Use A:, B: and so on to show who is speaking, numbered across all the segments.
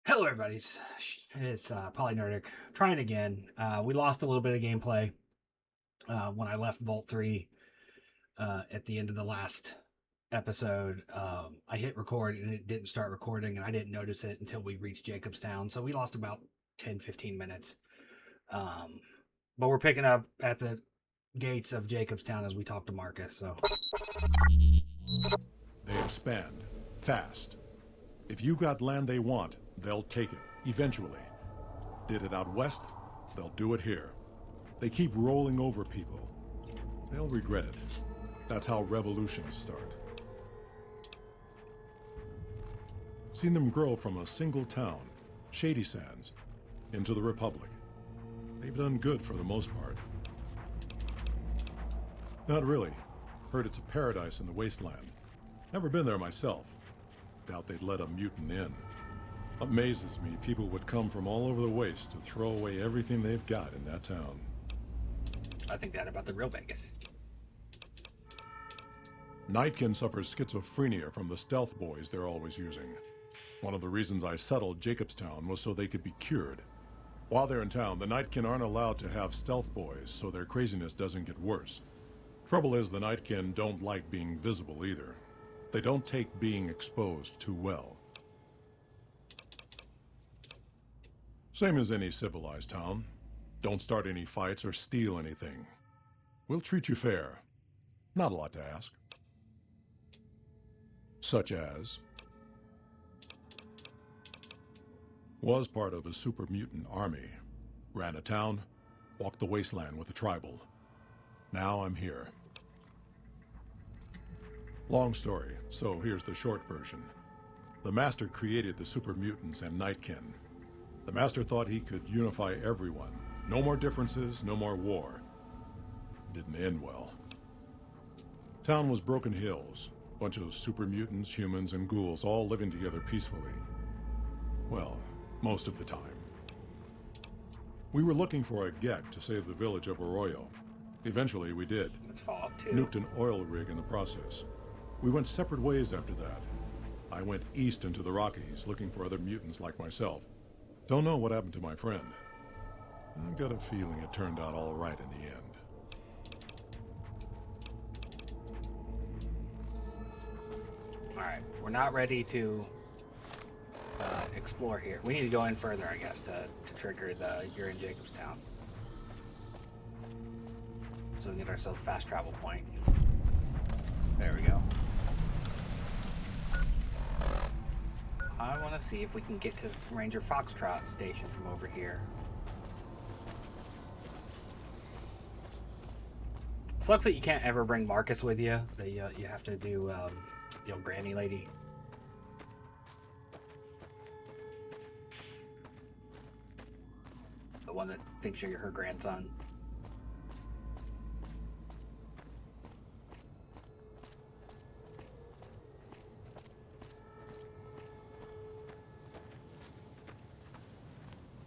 A: Hello, everybody. It's Polynerdic trying again. We lost a little bit of gameplay when I left Vault 3 at the end of the last episode. I hit record and it didn't start recording, and I didn't notice it until we reached Jacobstown. So we lost about 10-15 minutes. Um, but we're picking up at the gates of Jacobstown as we talk to Marcus. So
B: They expand. Fast. If you got land they want, they'll take it. Eventually. Did it out west, they'll do it here. They keep rolling over people. They'll regret it. That's how revolutions start. Seen them grow from a single town, Shady Sands, into the Republic. They've done good for the most part. Not really. Heard it's a paradise in the wasteland. Never been there myself. Doubt they'd let a mutant in. Amazes me people would come from all over the waste to throw away everything they've got in that town.
A: I think that about the real Vegas.
B: Nightkin suffers schizophrenia from the stealth boys they're always using. One of the reasons I settled Jacobstown was so they could be cured. While they're in town, the Nightkin aren't allowed to have stealth boys, so their craziness doesn't get worse. Trouble is, the Nightkin don't like being visible either. They don't take being exposed too well. Same as any civilized town. Don't start any fights or steal anything. We'll treat you fair. Not a lot to ask. Such as... Was part of a super mutant army. Ran a town, walked the wasteland with a tribal. Now I'm here. Long story, so here's the short version. The Master created the super mutants and Nightkin. The Master thought he could unify everyone. No more differences, no more war. Didn't end well. Town was Broken Hills. Bunch of super mutants, humans, and ghouls all living together peacefully. Well, most of the time. We were looking for a Gek to save the village of Arroyo. Eventually we did.
A: Let's Fallout 2.
B: Nuked an oil rig in the process. We went separate ways after that. I went east into the Rockies looking for other mutants like myself. Don't know what happened to my friend. I've got a feeling it turned out all right in the end.
A: Alright, we're not ready to explore here. We need to go in further, I guess, to trigger the you're in Jacobstown. So we get ourselves a fast travel point. There we go. I want to see if we can get to Ranger Foxtrot station from over here. Sucks that you can't ever bring Marcus with you. That you have to do the old granny lady. The one that thinks you're her grandson.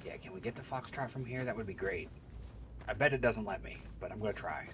A: Yeah, can we get to Foxtrot from here? That would be great. I bet it doesn't let me, but I'm going to try.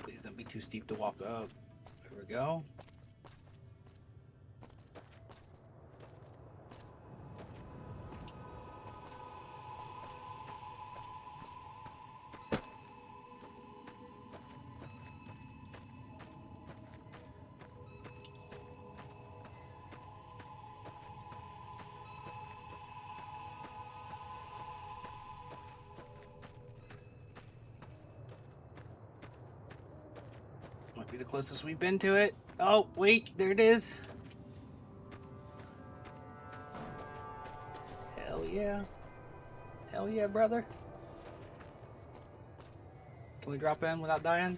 A: Please don't be too steep to walk up. There we go. Be the closest we've been to it. Oh, wait, there it is. Hell yeah. Hell yeah, brother. Can we drop in without dying?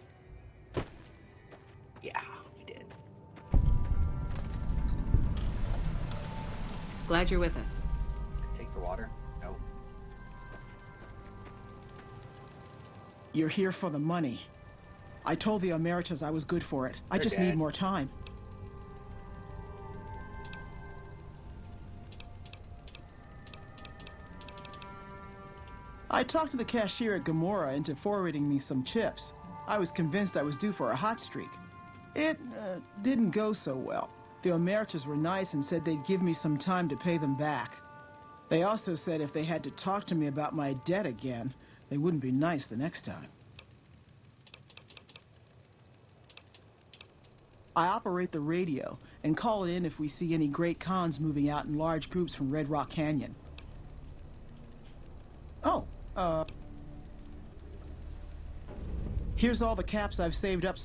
A: Yeah, we did.
C: Glad you're with us.
A: Take your water. No.
D: You're here for the money. I told the Emeritus I was good for it. I
A: They're
D: just
A: dead.
D: need more time. I talked to the cashier at Gamora into forwarding me some chips. I was convinced I was due for a hot streak. It didn't go so well. The Emeritus were nice and said they'd give me some time to pay them back. They also said if they had to talk to me about my debt again, they wouldn't be nice the next time. I operate the radio and call it in if we see any great cons moving out in large groups from Red Rock Canyon. Oh, here's all the caps I've saved up.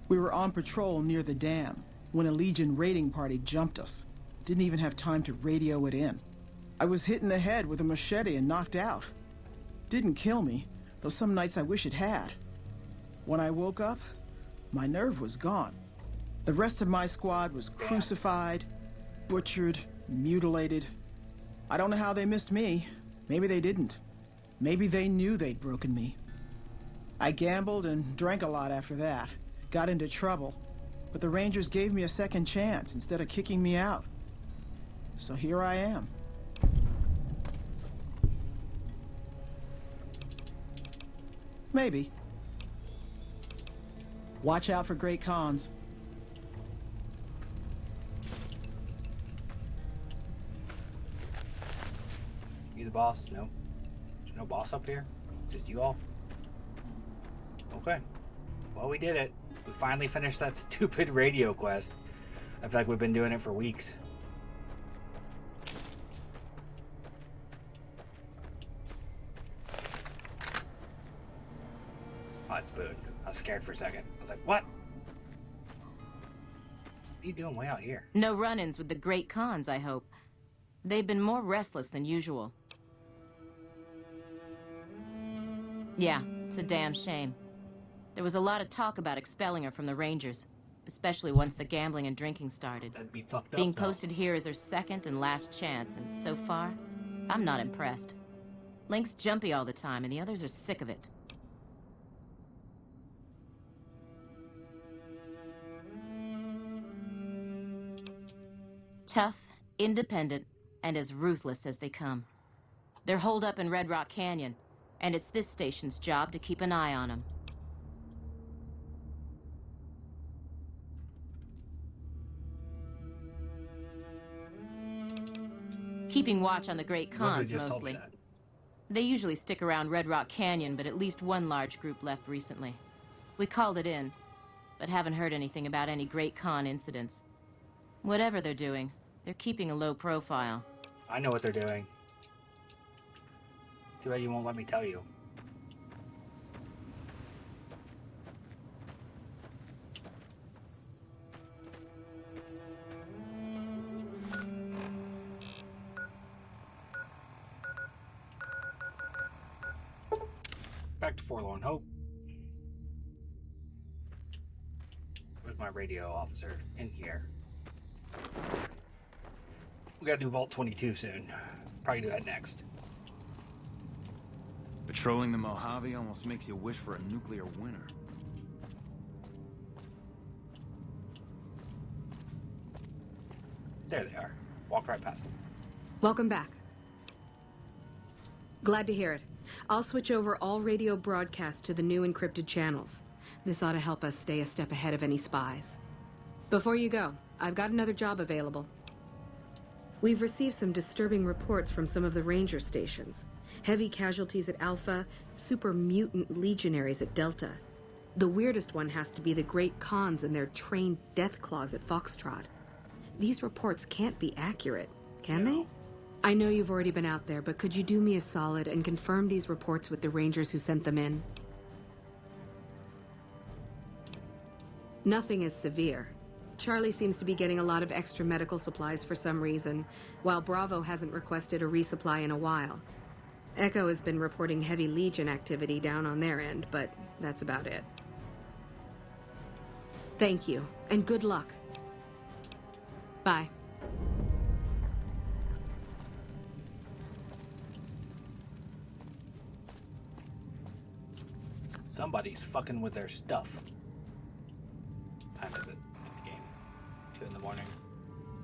D: We were on patrol near the dam when a Legion raiding party jumped us. Didn't even have time to radio it in. I was hit in the head with a machete and knocked out. Didn't kill me, though some nights I wish it had. When I woke up, my nerve was gone. The rest of my squad was crucified, butchered, mutilated. I don't know how they missed me. Maybe they didn't. Maybe they knew they'd broken me. I gambled and drank a lot after that. Got into trouble. But the Rangers gave me a second chance instead of kicking me out. So here I am. Maybe. Watch out for great cons.
A: You the boss? No. There's no boss up here? Just you all? Okay. Well, we did it. We finally finished that stupid radio quest. I feel like we've been doing it for weeks. Oh, it's Boone. I was scared for a second. I was like, what? What are you doing way out here?
C: No run-ins with the great cons, I hope. They've been more restless than usual. Yeah, it's a damn shame. There was a lot of talk about expelling her from the Rangers, especially once the gambling and drinking started.
A: That'd be fucked up,
C: Being
A: though.
C: posted here is her second and last chance, and so far, I'm not impressed. Link's jumpy all the time, and the others are sick of it. Tough, independent, and as ruthless as they come. They're holed up in Red Rock Canyon, and it's this station's job to keep an eye on them. Keeping watch on the great
A: Literally
C: cons,
A: just told me
C: mostly.
A: that.
C: They usually stick around Red Rock Canyon, but at least one large group left recently. We called it in, but haven't heard anything about any great con incidents. Whatever they're doing, they're keeping a low profile.
A: I know what they're doing. Too bad you won't let me tell you. Back to Forlorn Hope. Where's my radio officer? In here. We gotta do Vault 22 soon. Probably do that next.
E: Patrolling the Mojave almost makes you wish for a nuclear winter.
A: There they are. Walked right past them.
F: Welcome back. Glad to hear it. I'll switch over all radio broadcasts to the new encrypted channels. This ought to help us stay a step ahead of any spies. Before you go, I've got another job available. We've received some disturbing reports from some of the ranger stations. Heavy casualties at Alpha, super mutant legionaries at Delta. The weirdest one has to be the Great Khans and their trained death claws at Foxtrot. These reports can't be accurate, can they? I know you've already been out there, but could you do me a solid and confirm these reports with the Rangers who sent them in? Nothing is severe. Charlie seems to be getting a lot of extra medical supplies for some reason, while Bravo hasn't requested a resupply in a while. Echo has been reporting heavy Legion activity down on their end, but that's about it. Thank you, and good luck. Bye.
A: Somebody's fucking with their stuff. What time is it in the game? 2 in the morning.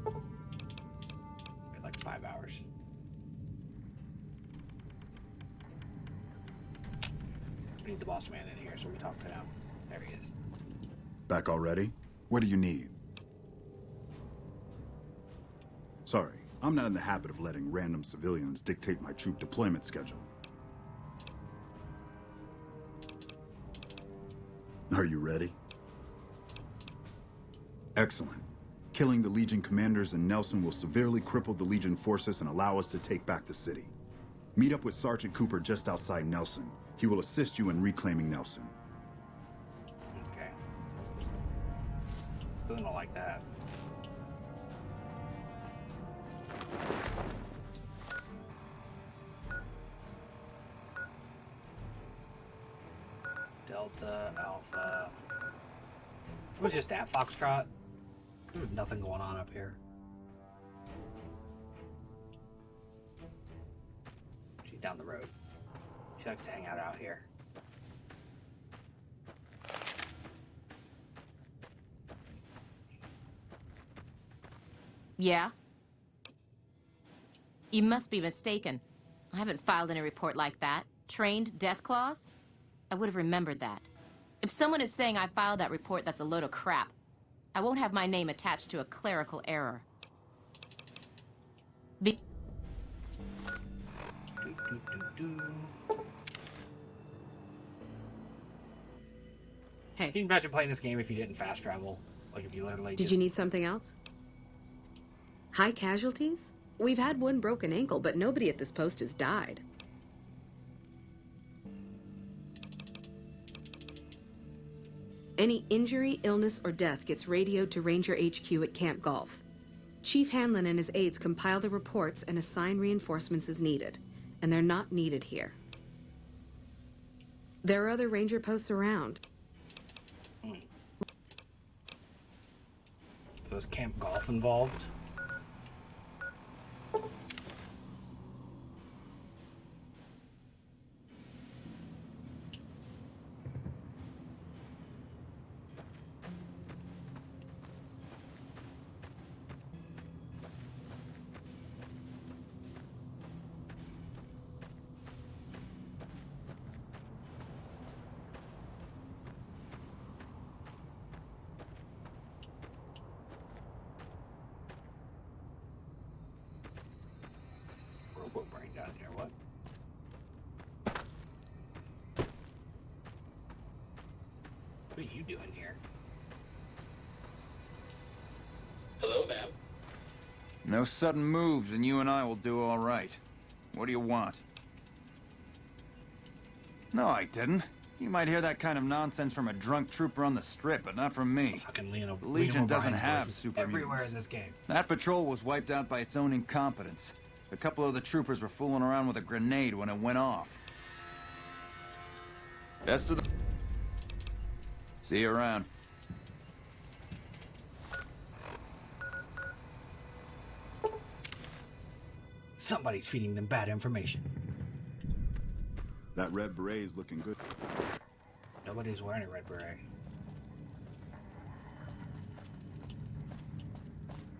A: We had like 5 hours. We need the boss man in here so we talk to him. There he is.
G: Back already? What do you need? Sorry, I'm not in the habit of letting random civilians dictate my troop deployment schedule. Are you ready? Excellent. Killing the Legion commanders in Nelson will severely cripple the Legion forces and allow us to take back the city. Meet up with Sergeant Cooper just outside Nelson. He will assist you in reclaiming Nelson.
A: Okay. Boone will like that. Delta, Alpha. It was just at Foxtrot. There was nothing going on up here. She's down the road. She likes to hang out here.
C: Yeah? You must be mistaken. I haven't filed any report like that. Trained death clause? I would have remembered that. If someone is saying I filed that report, that's a load of crap. I won't have my name attached to a clerical error.
F: Hey,
A: Can you imagine playing this game if you didn't fast travel? Like if you literally
F: did
A: just...
F: you need something else? High casualties? We've had one broken ankle, but nobody at this post has died. Any injury, illness, or death gets radioed to Ranger HQ at Camp Golf. Chief Hanlon and his aides compile the reports and assign reinforcements as needed, and they're not needed here. There are other Ranger posts around.
A: So is Camp Golf involved? Robo brain down here, what? What are you doing here?
H: Hello, ma'am.
E: No sudden moves, and you and I will do all right. What do you want? No, I didn't. You might hear that kind of nonsense from a drunk trooper on the strip, but not from me.
A: Fucking Leon,
E: The Legion doesn't
A: O'Brien's
E: have
A: voices
E: super
A: everywhere
E: mutants.
A: in this game.
E: That patrol was wiped out by its own incompetence. A couple of the troopers were fooling around with a grenade when it went off. Best of the... See you around.
A: Somebody's feeding them bad information.
G: That red beret's looking good.
A: Nobody's wearing a red beret.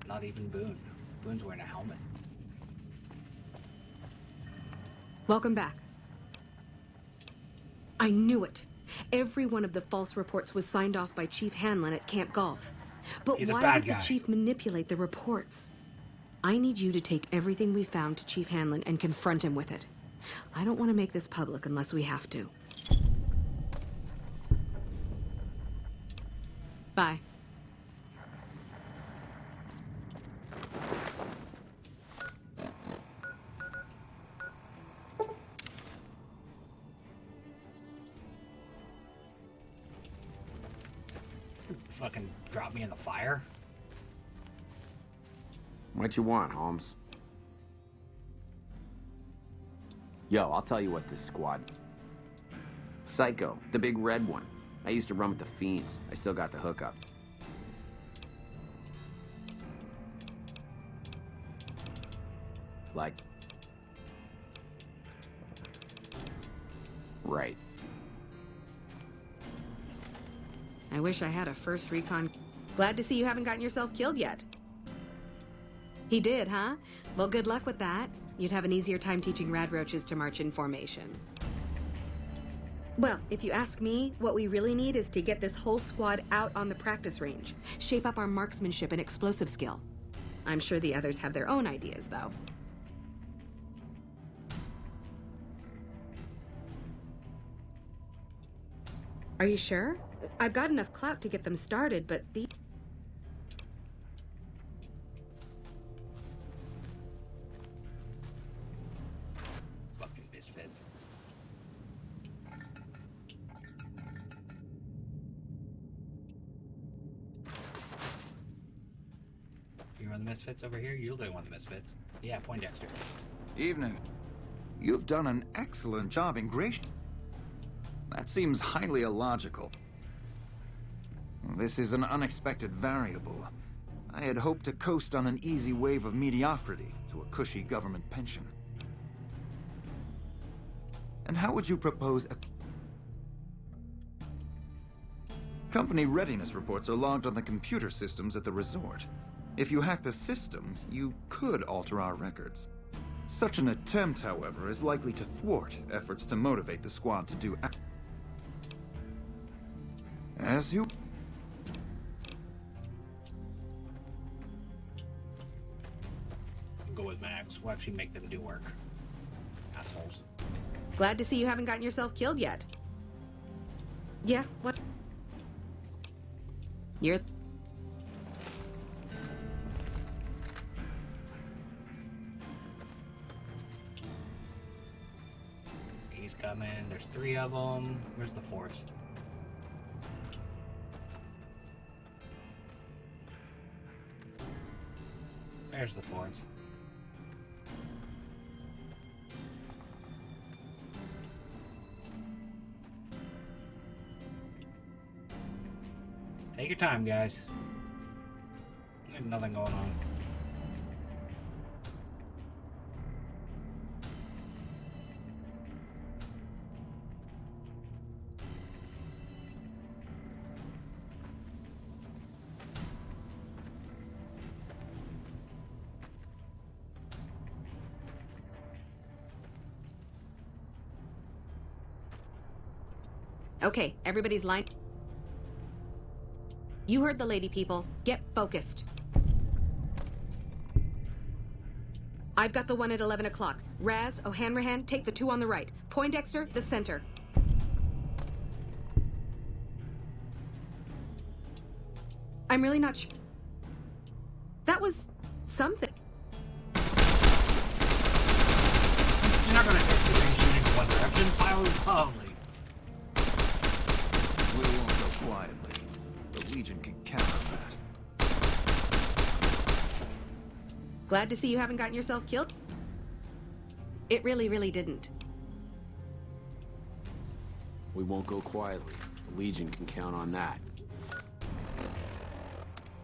A: Not even Boone. Boone's wearing a helmet.
F: Welcome back. I knew it. Every one of the false reports was signed off by Chief Hanlon at Camp Golf. But
A: He's a
F: why
A: bad
F: would the
A: guy.
F: Chief manipulate the reports? I need you to take everything we found to Chief Hanlon and confront him with it. I don't want to make this public unless we have to. Bye.
A: fucking drop me in the fire?
I: What you want, Holmes? Yo, I'll tell you what this squad... Psycho, the big red one. I used to run with the Fiends. I still got the hookup. Like... Right.
F: I wish I had a first recon. Glad to see you haven't gotten yourself killed yet. He did, huh? Well, good luck with that. You'd have an easier time teaching rad roaches to march in formation. Well, if you ask me, what we really need is to get this whole squad out on the practice range. Shape up our marksmanship and explosive skill. I'm sure the others have their own ideas, though. Are you sure? I've got enough clout to get them started, but the...
A: Fucking misfits. You're one of the misfits over here? You look like one of the misfits. Yeah, Poindexter.
E: Evening. You've done an excellent job ingratiating. That seems highly illogical. This is an unexpected variable. I had hoped to coast on an easy wave of mediocrity to a cushy government pension. And how would you propose a... Company readiness reports are logged on the computer systems at the resort. If you hack the system, you could alter our records. Such an attempt, however, is likely to thwart efforts to motivate the squad to do... As you...
A: Go with Max. We'll actually make them do work. Assholes.
F: Glad to see you haven't gotten yourself killed yet. Yeah, what? You're...
A: He's coming. There's 3 of them. Where's the 4th? There's the 4th. Take your time, guys. There's nothing going on.
F: Okay, everybody's lined. You heard the lady, people. Get focused. I've got the one at 11 o'clock. Raz, O'Hanrahan, take the 2 on the right. Poindexter, the center. I'm really not sure. That was something.
A: You're not gonna hit the range shooting in one direction. Fire lovely.
E: We won't go quietly. The Legion can count on that.
F: Glad to see you haven't gotten yourself killed. It really, really didn't.
I: We won't go quietly. The Legion can count on that.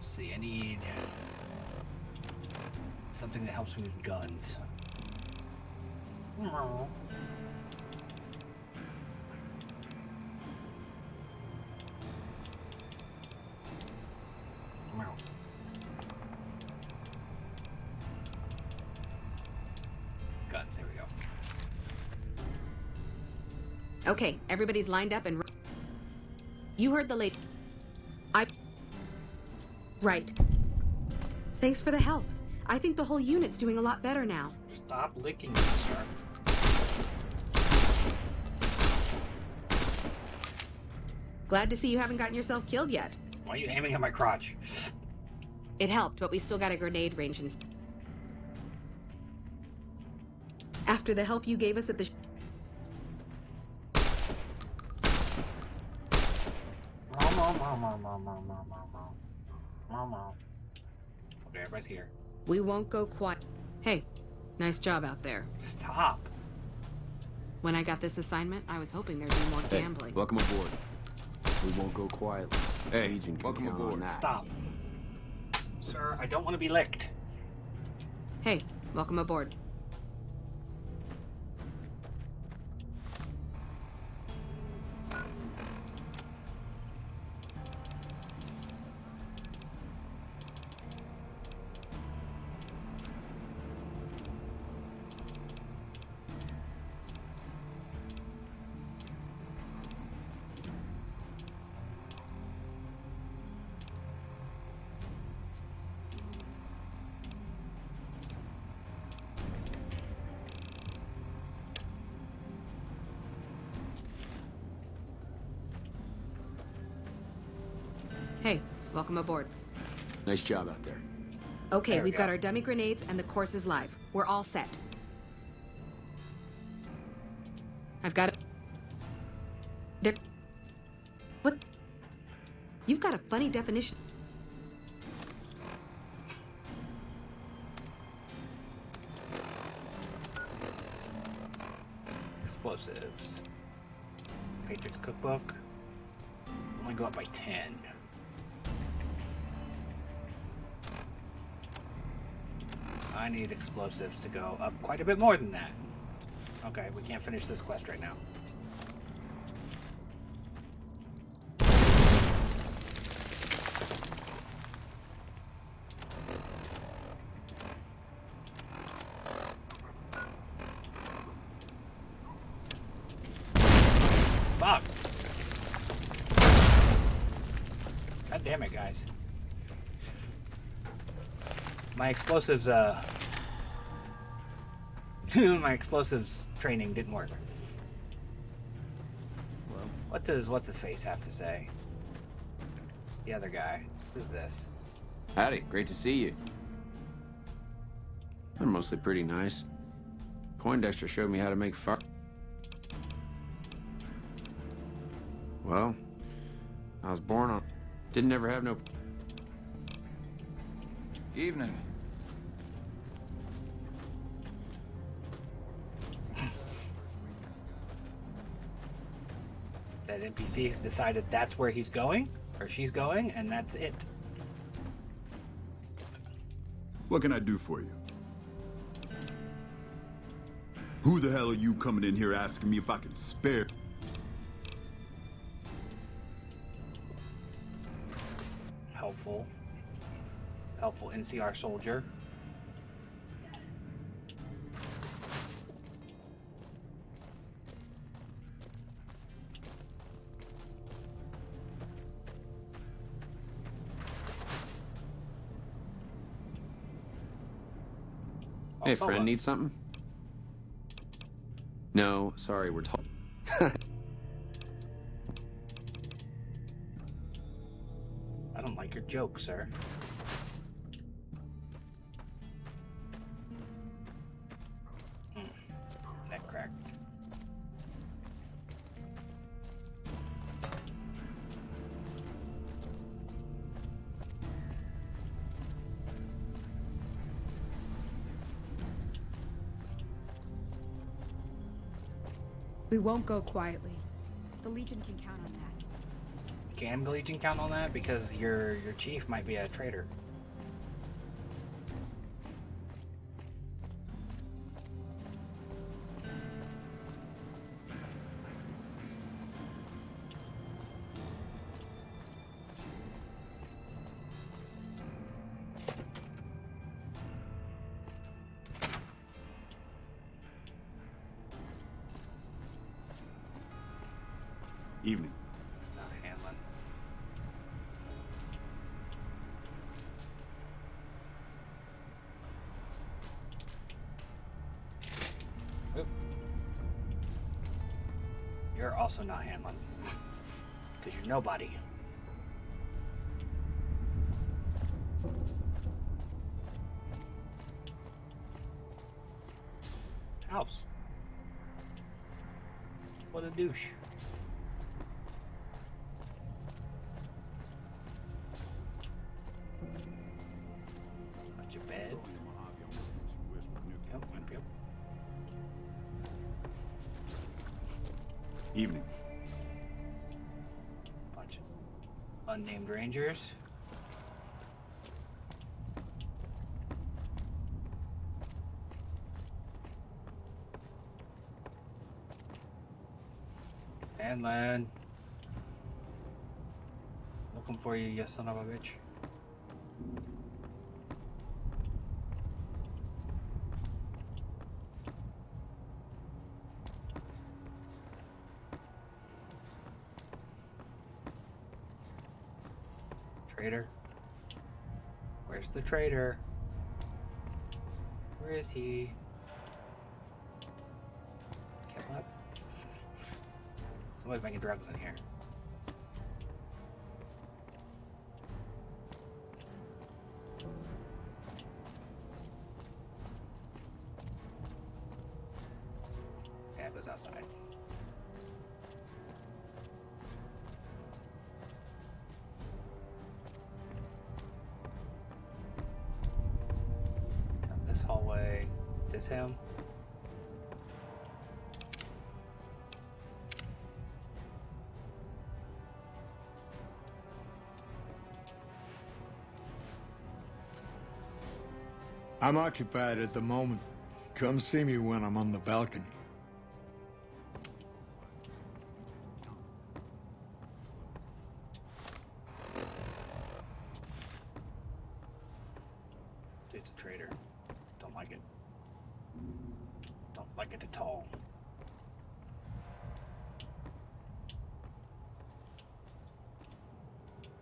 A: See, I need something that helps me with guns. Guns, there we go.
F: Okay, everybody's lined up and... You heard the lady. Right. Thanks for the help. I think the whole unit's doing a lot better now.
A: Stop licking me, sir.
F: Glad to see you haven't gotten yourself killed yet.
A: Why are you aiming at my crotch?
F: It helped, but we still got a grenade range and... After the help you gave us at the...
A: Okay, everybody's here.
F: We won't go quiet. Hey, nice job out there.
A: Stop.
F: When I got this assignment, I was hoping there'd be more gambling.
I: Welcome aboard. We won't go quietly.
E: Hey,
I: Legion can
E: welcome
I: count on
E: aboard.
I: that.
A: Stop. Sir, I don't want to be licked.
F: Hey, welcome aboard. Hey, welcome aboard.
I: Nice job out there.
F: Okay,
A: There we
F: we've got
A: go.
F: our dummy grenades and the course is live. We're all set. I've got it. There. What? You've got a funny definition.
A: Explosives. Patriots Cookbook. Only go up by 10. I need explosives to go up quite a bit more than that. Okay, we can't finish this quest right now. Fuck! God damn it, guys. My explosives, my explosives training didn't work. Well, what does what's-his-face have to say? The other guy. Who's this?
I: Howdy, great to see you. They're mostly pretty nice. Poindexter showed me how to make fire. Well, I was born on... Didn't ever have no...
E: Evening.
A: That NPC has decided that's where he's going, or she's going, and that's it.
G: What can I do for you? Who the hell are you coming in here asking me if I can spare?
A: Helpful. Helpful NCR soldier.
I: Hey,
A: Solo.
I: friend, need something? No, sorry, we're told.
A: I don't like your joke, sir. Neck crack.
J: We won't go quietly. The Legion can count on that.
A: Can the Legion count on that? Because your chief might be a traitor.
G: Evening.
A: Hanlon. Oop. You're also not Hanlon. Because you're nobody. House. What a douche. heads. Yep.
G: Evening.
A: Bunch of unnamed rangers. And land. Looking for you, you son of a bitch. Traitor? Where's the traitor? Where is he? Kill up. Somebody's making drugs in here. Yeah, it goes outside. Down this hallway. Is this him?
K: I'm occupied at the moment. Come see me when I'm on the balcony.
A: Dude's a traitor. Don't like it. Don't like it at all.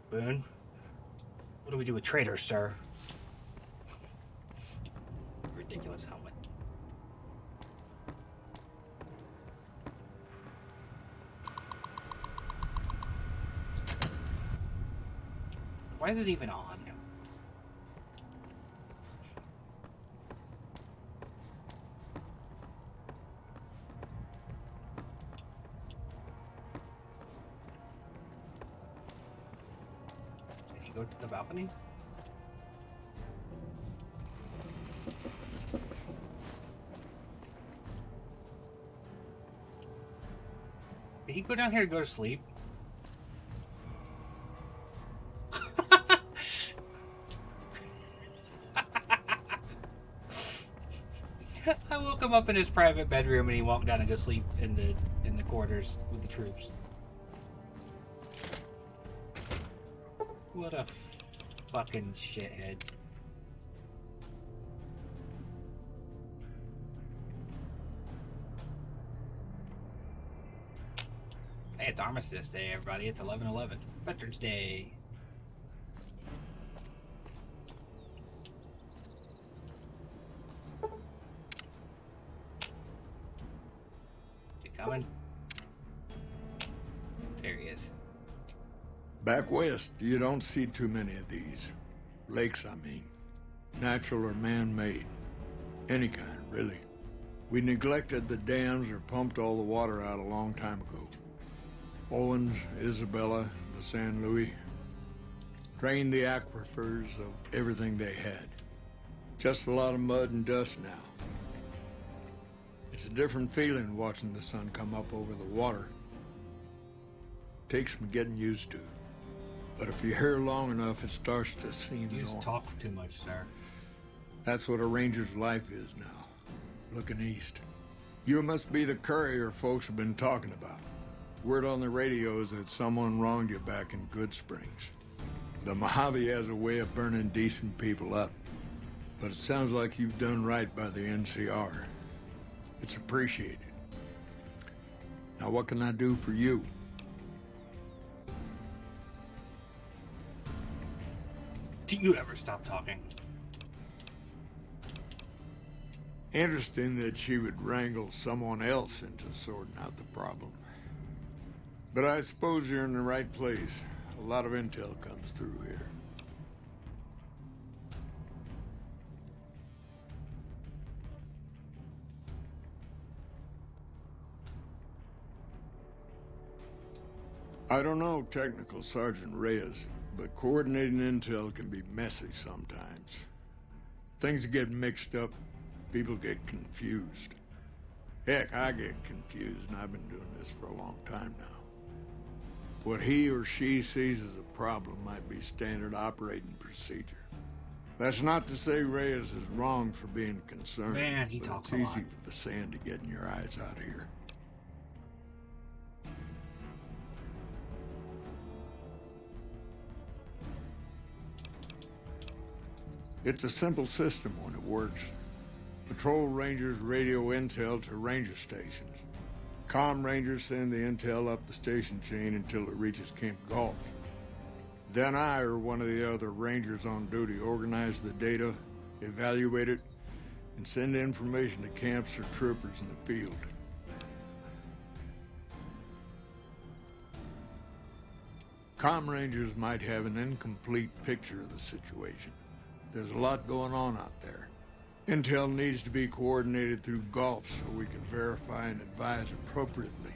A: Boone? What do we do with traitors, sir? Ridiculous helmet. Why is it even on? Did he go to the balcony? Did he go down here to go to sleep? I woke him up in his private bedroom and he walked down and go sleep in the quarters with the troops. What a fucking shithead. Hey, it's Armistice Day, everybody. It's 11/11. Veterans Day. You coming? There he is.
K: Back west, you don't see too many of these. Lakes, I mean. Natural or man-made. Any kind, really. We neglected the dams or pumped all the water out a long time ago. Owens, Isabella, the San Luis. Drained the aquifers of everything they had. Just a lot of mud and dust now. It's a different feeling watching the sun come up over the water. Takes some getting used to. But if you're here long enough, it starts to seem
A: You just
K: normal.
A: talk too much, sir.
K: That's what a ranger's life is now, looking east. You must be the courier folks have been talking about. Word on the radio is that someone wronged you back in Good Springs. The Mojave has a way of burning decent people up, but it sounds like you've done right by the NCR. It's appreciated. Now what can I do for you?
A: Do you ever stop talking?
K: Interesting that she would wrangle someone else into sorting out the problem. But I suppose you're in the right place. A lot of intel comes through here. I don't know Technical Sergeant Reyes, but coordinating intel can be messy sometimes. Things get mixed up, people get confused. Heck, I get confused, and I've been doing this for a long time now. What he or she sees as a problem might be standard operating procedure. That's not to say Reyes is wrong for being concerned.
A: Man, he
K: but
A: talks
K: it's
A: a
K: easy
A: lot.
K: for the sand to get in your eyes out here. It's a simple system when it works. Patrol rangers radio intel to ranger stations. Comm rangers send the intel up the station chain until it reaches Camp Golf. Then I or one of the other rangers on duty organize the data, evaluate it, and send information to camps or troopers in the field. Comm rangers might have an incomplete picture of the situation. There's a lot going on out there. Intel needs to be coordinated through Golf so we can verify and advise appropriately.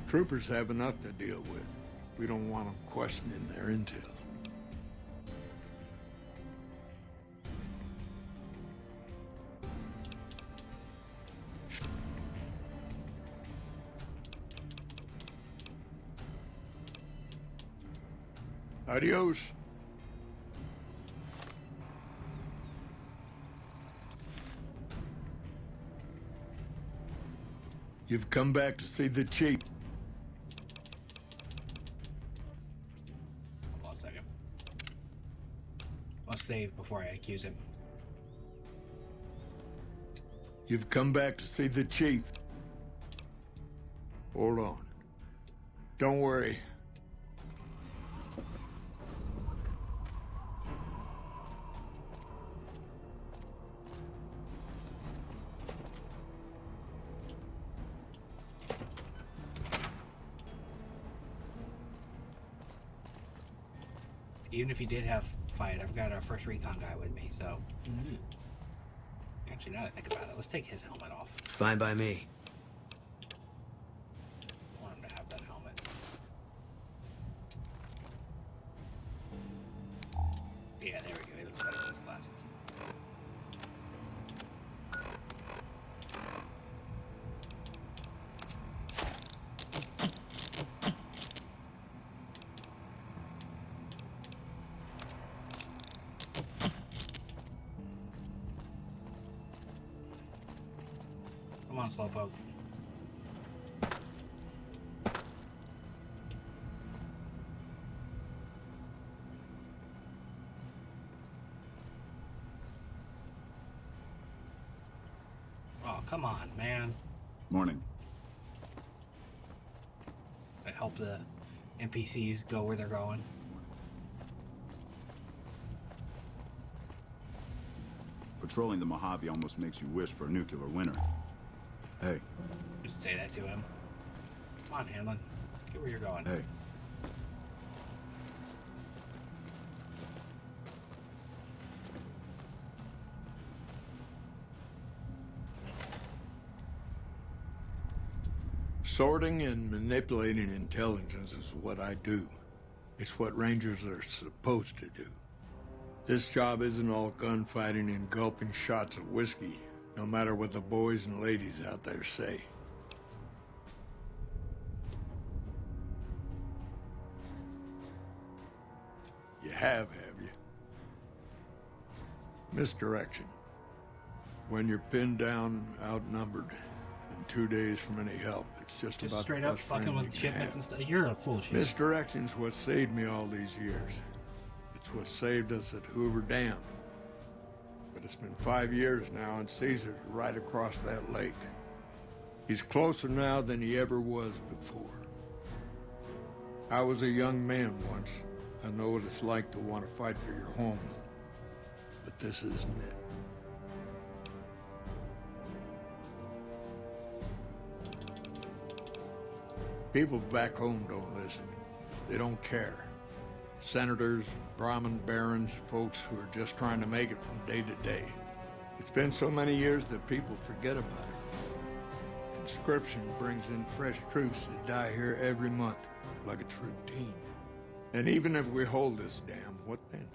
K: Troopers have enough to deal with. We don't want them questioning their intel. Adios. You've come back to see the chief.
A: Hold on a second. I'll save before I accuse him.
K: You've come back to see the chief. Hold on. Don't worry.
A: Even if he did have fight, I've got a first recon guy with me, so... Actually, now that I think about it, let's take his helmet off.
L: Fine by me.
A: I want him to have that helmet. Yeah, there we go. He looks better with his glasses. Come on, Slowpoke. Oh, come on, man.
G: Morning.
A: I help the NPCs go where they're going.
G: Patrolling the Mojave almost makes you wish for a nuclear winter. Hey.
A: Just say that to him. Come on, Hanlon. Get where you're going.
G: Hey.
K: Sorting and manipulating intelligence is what I do. It's what Rangers are supposed to do. This job isn't all gunfighting and gulping shots of whiskey, no matter what the boys and ladies out there say. You have you? Misdirection. When you're pinned down, outnumbered, and 2 days from any help, it's just about
A: straight
K: the
A: up
K: best
A: fucking
K: friend
A: with
K: you can
A: shipments
K: have.
A: and stuff. You're a full shit.
K: Misdirection's what saved me all these years. It's what saved us at Hoover Dam. But it's been 5 years now, and Caesar's right across that lake. He's closer now than he ever was before. I was a young man once. I know what it's like to want to fight for your home. But this isn't it. People back home don't listen. They don't care. Senators, Brahmin barons, folks who are just trying to make it from day to day. It's been so many years that people forget about it. Conscription brings in fresh troops that die here every month, like it's routine. And even if we hold this dam, what then?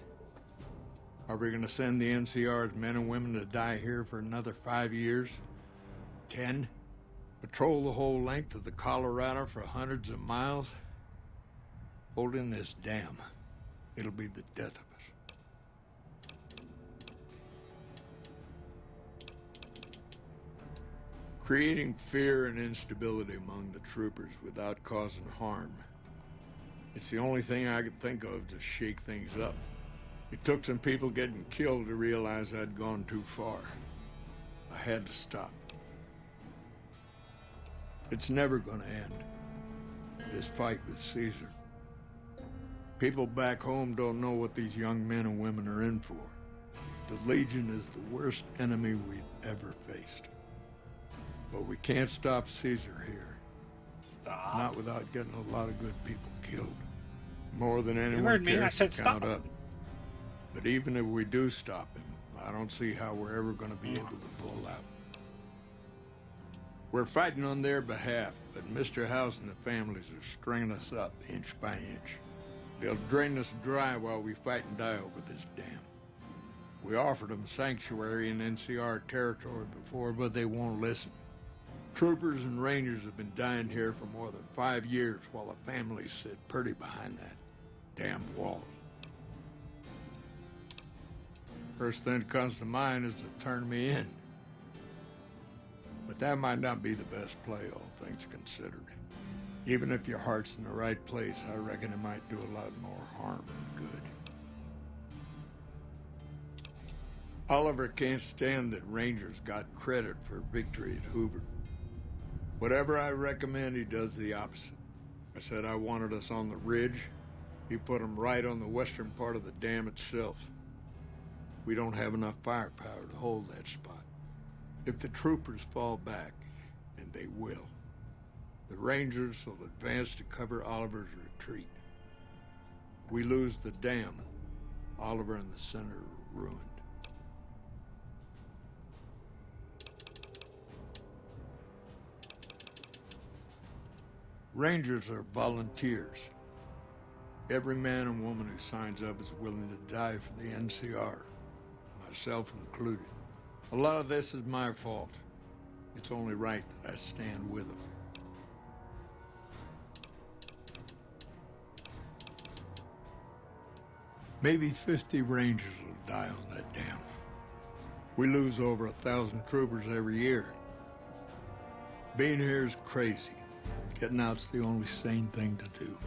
K: Are we going to send the NCR's men and women to die here for another 5 years? 10? Patrol the whole length of the Colorado for hundreds of miles? Holding this dam. It'll be the death of us. Creating fear and instability among the troopers without causing harm. It's the only thing I could think of to shake things up. It took some people getting killed to realize I'd gone too far. I had to stop. It's never gonna end, this fight with Caesar. People back home don't know what these young men and women are in for. The Legion is the worst enemy we've ever faced. But we can't stop Caesar here.
A: Stop.
K: Not without getting a lot of good people killed. More than anyone
A: heard me. I
K: cares
A: said
K: to count
A: stop.
K: up. But even if we do stop him, I don't see how we're ever going to be able to pull out. We're fighting on their behalf, but Mr. House and the families are stringing us up inch by inch. They'll drain us dry while we fight and die over this dam. We offered them sanctuary in NCR territory before, but they won't listen. Troopers and Rangers have been dying here for more than 5 years while the families sit pretty behind that damn wall. First thing that comes to mind is to turn me in. But that might not be the best play, all things considered. Even if your heart's in the right place, I reckon it might do a lot more harm than good. Oliver can't stand that Rangers got credit for victory at Hoover. Whatever I recommend, he does the opposite. I said I wanted us on the ridge. He put them right on the western part of the dam itself. We don't have enough firepower to hold that spot. If the troopers fall back, and they will, the Rangers will advance to cover Oliver's retreat. We lose the dam, Oliver and the center are ruined. Rangers are volunteers. Every man and woman who signs up is willing to die for the NCR, myself included. A lot of this is my fault. It's only right that I stand with them. Maybe 50 Rangers will die on that dam. We lose over 1,000 troopers every year. Being here is crazy. Getting out's the only sane thing to do.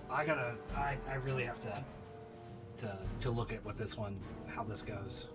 A: I really have to look at what this one, how this goes.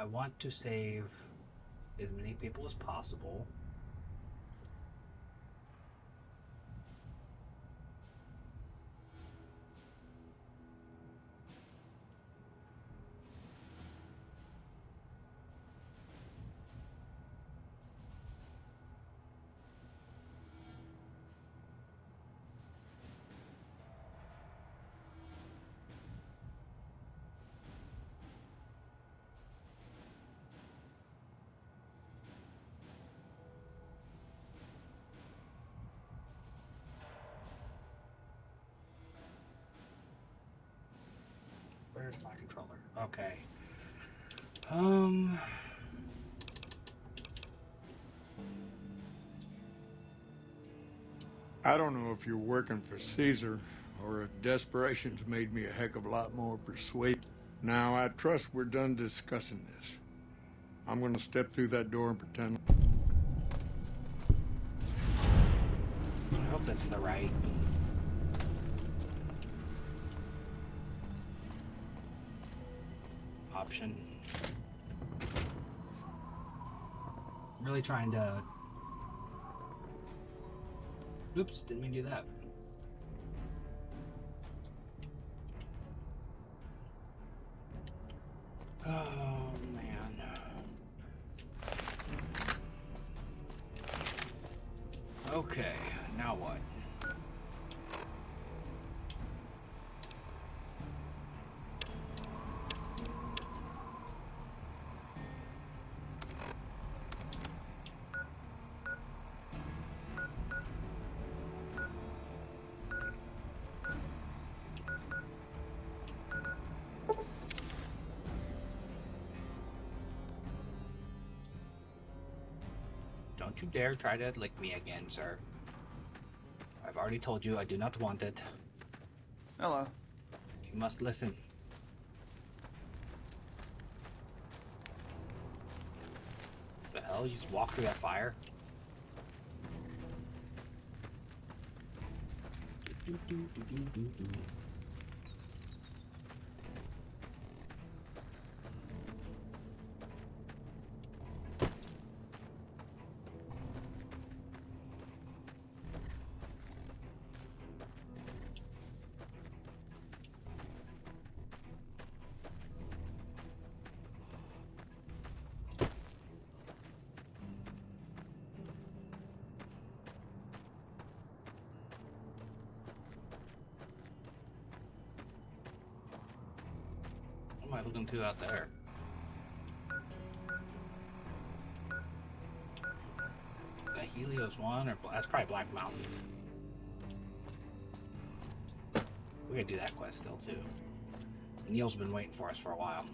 A: I want to save as many people as possible. Where's my controller? Okay.
K: I don't know if you're working for Caesar or if desperation's made me a heck of a lot more persuasive. Now, I trust we're done discussing this. I'm gonna step through that door and pretend.
A: I hope that's the right option. I'm really trying to... Oops, didn't mean to do that. Oh, man. Okay, now what? Don't you dare try to lick me again, sir. I've already told you I do not want it.
E: Hello.
A: You must listen. The hell? You just walk through that fire? What am I looking to out there? The Helios one, or that's probably Black Mountain. We gotta do that quest still too. Neil's been waiting for us for a while.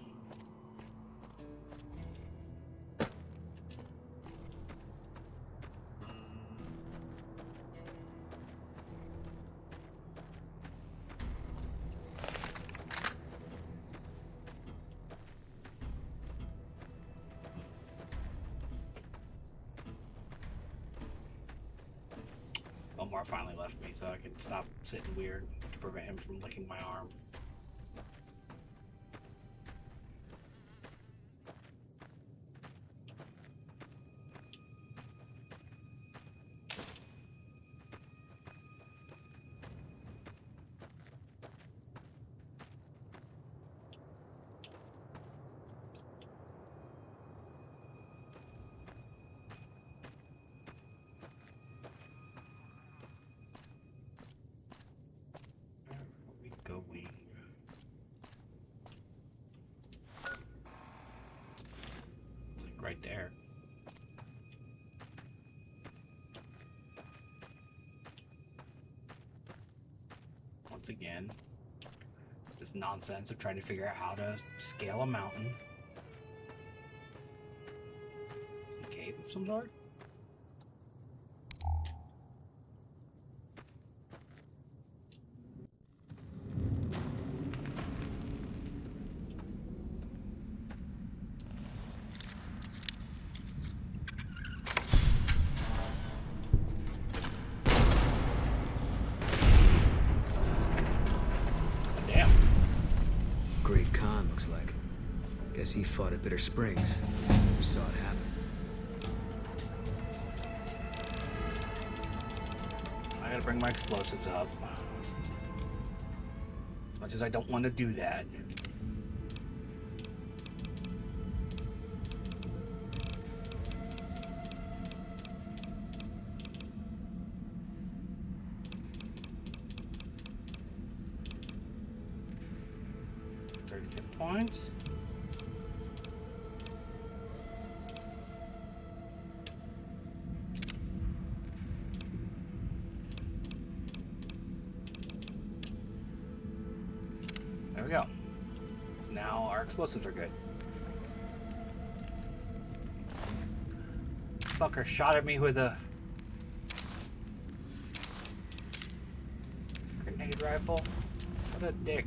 A: Omar finally left me so I could stop sitting weird to prevent him from licking my arm. It's like right there. Once again, this nonsense of trying to figure out how to scale a mountain. A cave of some sort?
L: Guess he fought at Bitter Springs. We saw it happen.
A: I gotta bring my explosives up. As much as I don't want to do that. Points. There we go. Now our explosives are good. Fucker shot at me with a grenade rifle. What a dick.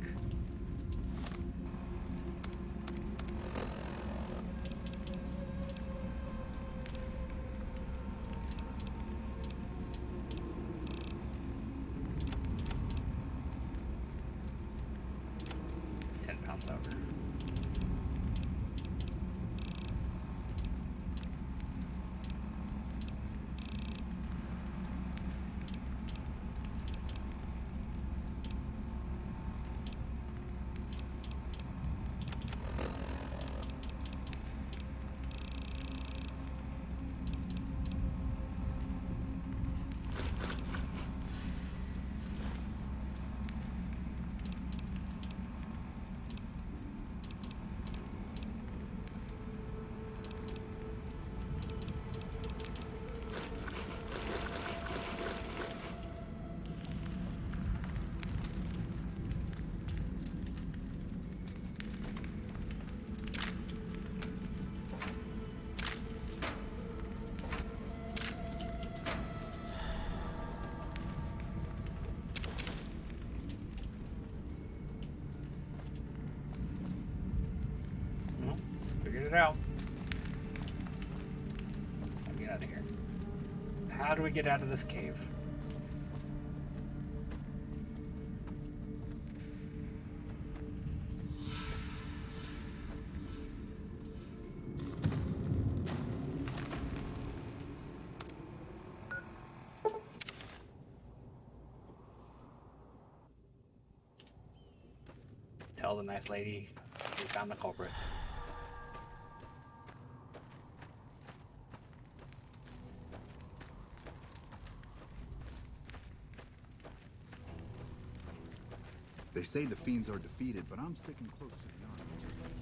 A: It out. Get out of here. How do we get out of this cave? Tell the nice lady we found the culprit.
G: They say the fiends are defeated, but I'm sticking close to the army just in case.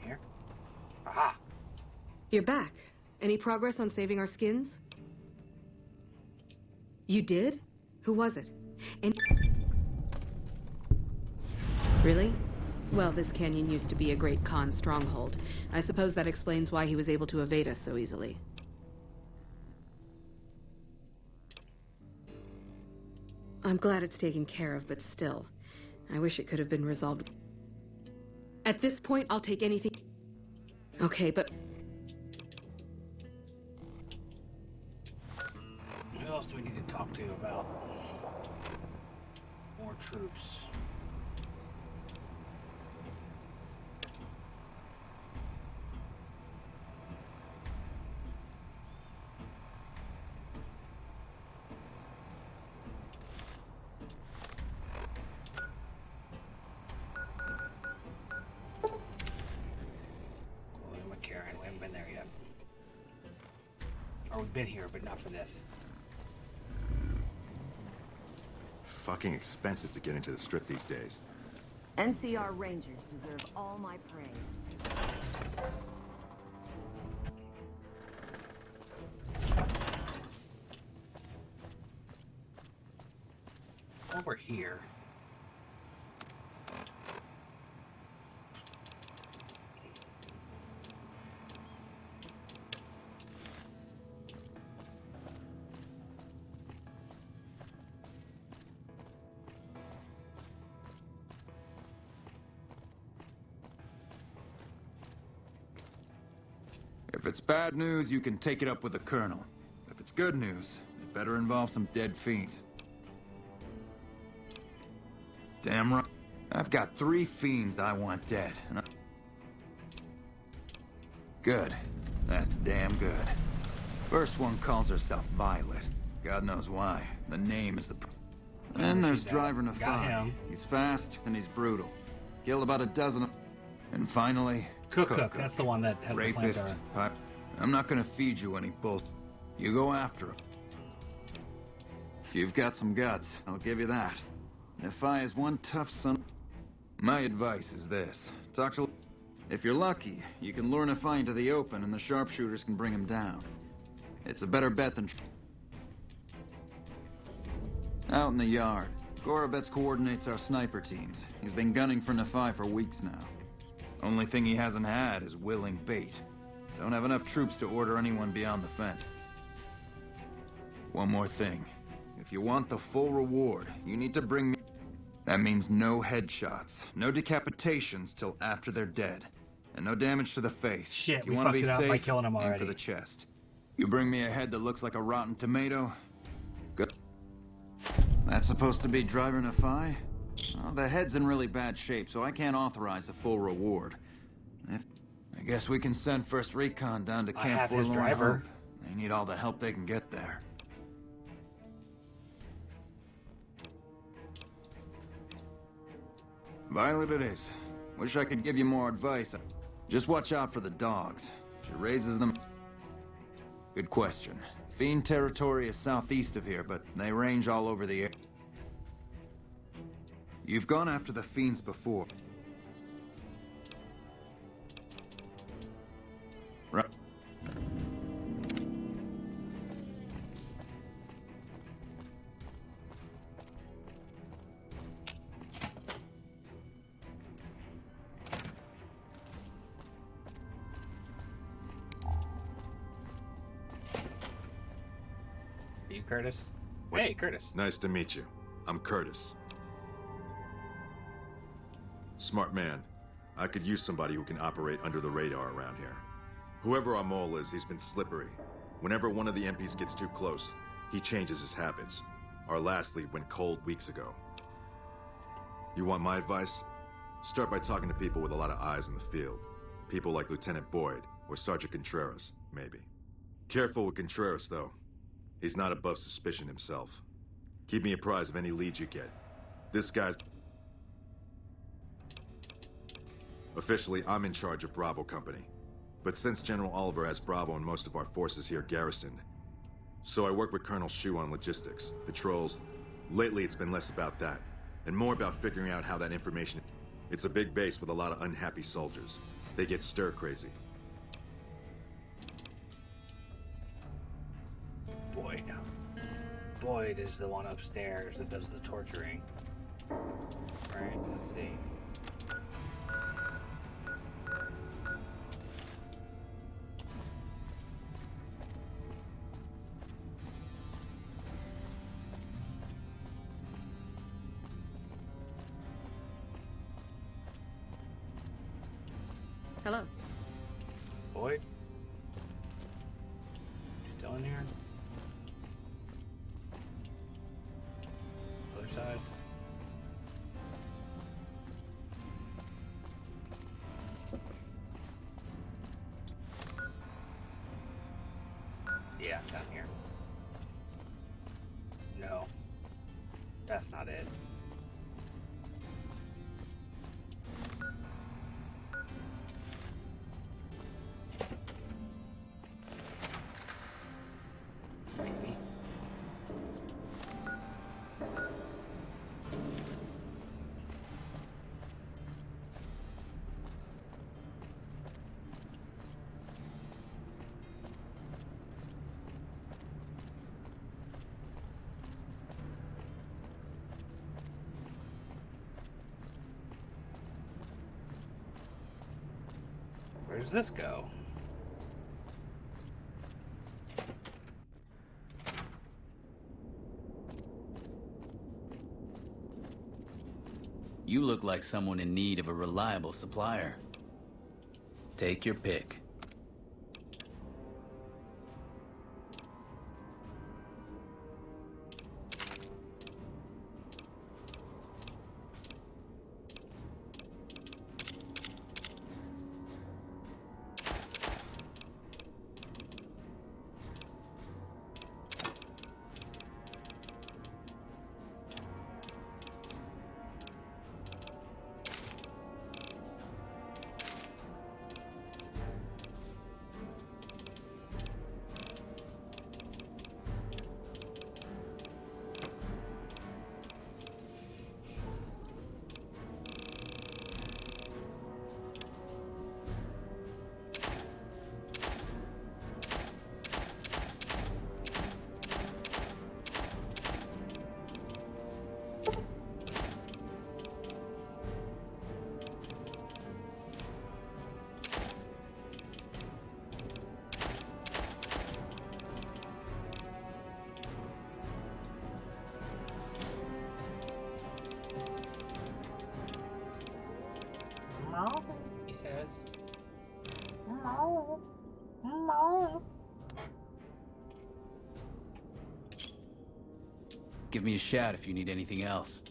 A: Here. Aha!
F: You're back. Any progress on saving our skins? You did? Who was it? Really? Well, this canyon used to be a great Khan stronghold. I suppose that explains why he was able to evade us so easily. I'm glad it's taken care of, but still, I wish it could have been resolved. At this point, I'll take anything. Okay, but...
A: Who else do we need to talk to about more troops? Karen, we haven't been there yet. Or we've been here, but not for this.
M: Fucking expensive to get into the strip these days.
N: NCR Rangers deserve all my praise.
A: While we're here,
E: it's bad news, you can take it up with the Colonel. If it's good news, it better involve some dead fiends. Damn right. I've got 3 fiends I want dead, and Good. That's damn good. First one calls herself Violet. God knows why. The name is the... Then there's Driver Nafai. He's fast and he's brutal. Killed about a dozen of... And finally...
A: Cook. That's the one that has
E: Rapist.
A: the flamethrower.
E: I'm not gonna feed you any bull. You go after him. You've got some guts, I'll give you that. Nafai is one tough son... My advice is this. Talk to... If you're lucky, you can lure Nafai into the open and the sharpshooters can bring him down. It's a better bet than... Out in the yard, Gorobets coordinates our sniper teams. He's been gunning for Nafai for weeks now. Only thing he hasn't had is willing bait. Don't have enough troops to order anyone beyond the fence. One more thing. If you want the full reward, you need to bring me... That means no headshots, no decapitations till after they're dead, and no damage to the face.
A: Shit,
E: if you
A: we
E: want to
A: fucked
E: be
A: it up
E: safe,
A: by killing him
E: aim
A: already.
E: for the chest. You bring me a head that looks like a rotten tomato. Good. That's supposed to be Driver Nafai? Well, the head's in really bad shape, so I can't authorize the full reward. I guess we can send First Recon down to Camp
A: I have his
E: Forlorn
A: driver.
E: Hope. They need all the help they can get there. Violet it is. Wish I could give you more advice. Just watch out for the dogs. She raises them... Good question. Fiend territory is southeast of here, but they range all over the air. You've gone after the Fiends before. Right.
A: You Curtis? Hey, Curtis.
M: Nice to meet you. I'm Curtis. Smart man. I could use somebody who can operate under the radar around here. Whoever our mole is, he's been slippery. Whenever one of the MPs gets too close, he changes his habits. Our last lead went cold weeks ago. You want my advice? Start by talking to people with a lot of eyes in the field. People like Lieutenant Boyd or Sergeant Contreras, maybe. Careful with Contreras, though. He's not above suspicion himself. Keep me apprised of any leads you get. This guy's... Officially, I'm in charge of Bravo Company. But since General Oliver has Bravo and most of our forces here garrisoned, so I work with Colonel Shu on logistics, patrols. Lately, it's been less about that, and more about figuring out how that information... It's a big base with a lot of unhappy soldiers. They get stir-crazy.
A: Boyd is the one upstairs that does the torturing. Alright, let's see.
F: Hello.
A: Boyd? Still in here? Other side. Yeah, down here. No. That's not it. Maybe. Where does this go?
O: You look like someone in need of a reliable supplier. Take your pick.
A: says.
O: Give me a shout if you need anything else.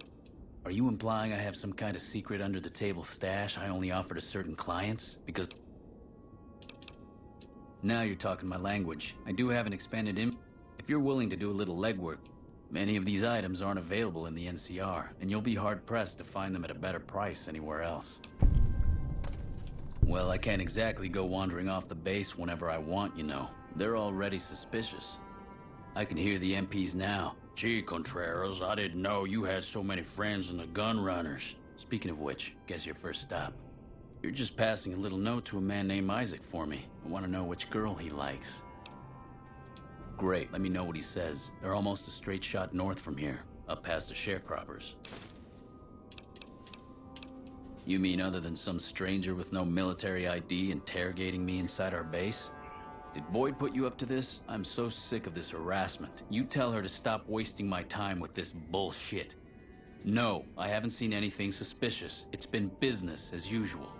O: Are you implying I have some kind of secret under-the-table stash I only offer to certain clients? Because... Now you're talking my language. I do have an expanded If you're willing to do a little legwork, many of these items aren't available in the NCR, and you'll be hard-pressed to find them at a better price anywhere else. Well, I can't exactly go wandering off the base whenever I want, you know. They're already suspicious. I can hear the MPs now. Gee, Contreras, I didn't know you had so many friends in the gun runners. Speaking of which, guess your first stop. You're just passing a little note to a man named Isaac for me. I want to know which girl he likes. Great, let me know what he says. They're almost a straight shot north from here, up past the sharecroppers. You mean other than some stranger with no military ID interrogating me inside our base? Did Boyd put you up to this? I'm so sick of this harassment. You tell her to stop wasting my time with this bullshit. No, I haven't seen anything suspicious. It's been business as usual.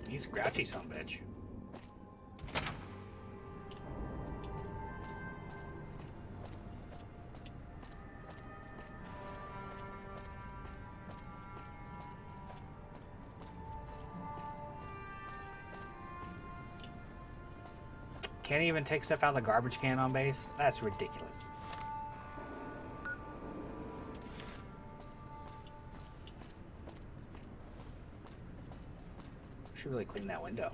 A: He's grouchy, son of a bitch. Can't even take stuff out of the garbage can on base? That's ridiculous. Should really clean that window.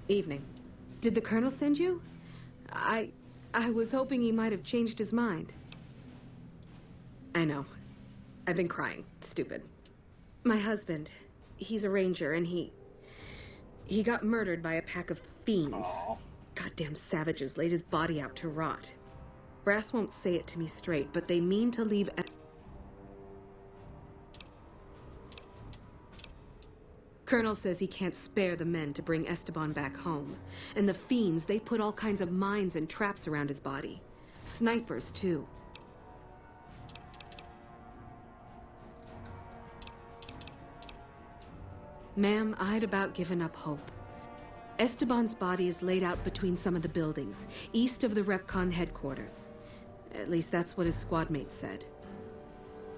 F: Evening. Did the Colonel send you? I was hoping he might have changed his mind. I know. I've been crying. Stupid. My husband, he's a ranger, and he got murdered by a pack of fiends.
A: Aww.
F: Goddamn savages laid his body out to rot. Brass won't say it to me straight, but they mean to leave... Colonel says he can't spare the men to bring Esteban back home. And the fiends, they put all kinds of mines and traps around his body. Snipers, too. Ma'am, I'd about given up hope. Esteban's body is laid out between some of the buildings, east of the RepCon headquarters. At least that's what his squad mates said.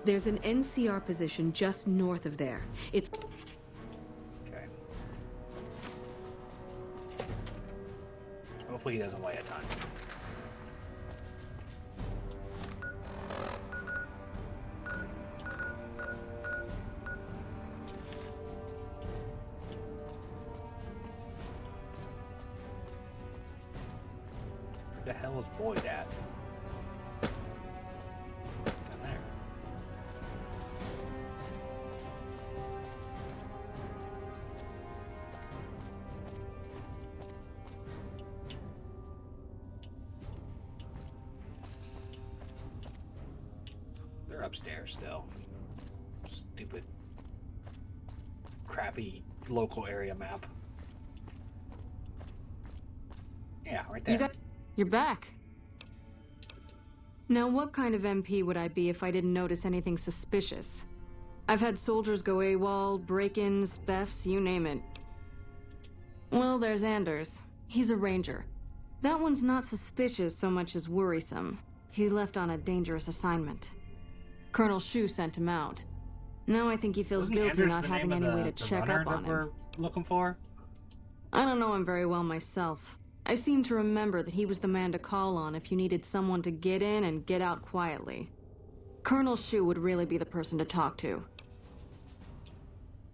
F: There's an NCR position just north of there. It's...
A: Okay. Hopefully he doesn't weigh a ton. Where the hell is Boyd at? Down there. They're upstairs still. Stupid, crappy local area map. Yeah, right there.
F: You're back. Now, what kind of MP would I be if I didn't notice anything suspicious? I've had soldiers go AWOL, break-ins, thefts, you name it. Well, there's Anders. He's a ranger. That one's not suspicious so much as worrisome. He left on a dangerous assignment. Colonel Shu sent him out. Now I think he feels guilty not having any way to check up on him.
A: We're looking for?
F: I don't know him very well myself. I seem to remember that he was the man to call on if you needed someone to get in and get out quietly. Colonel Shu would really be the person to talk to.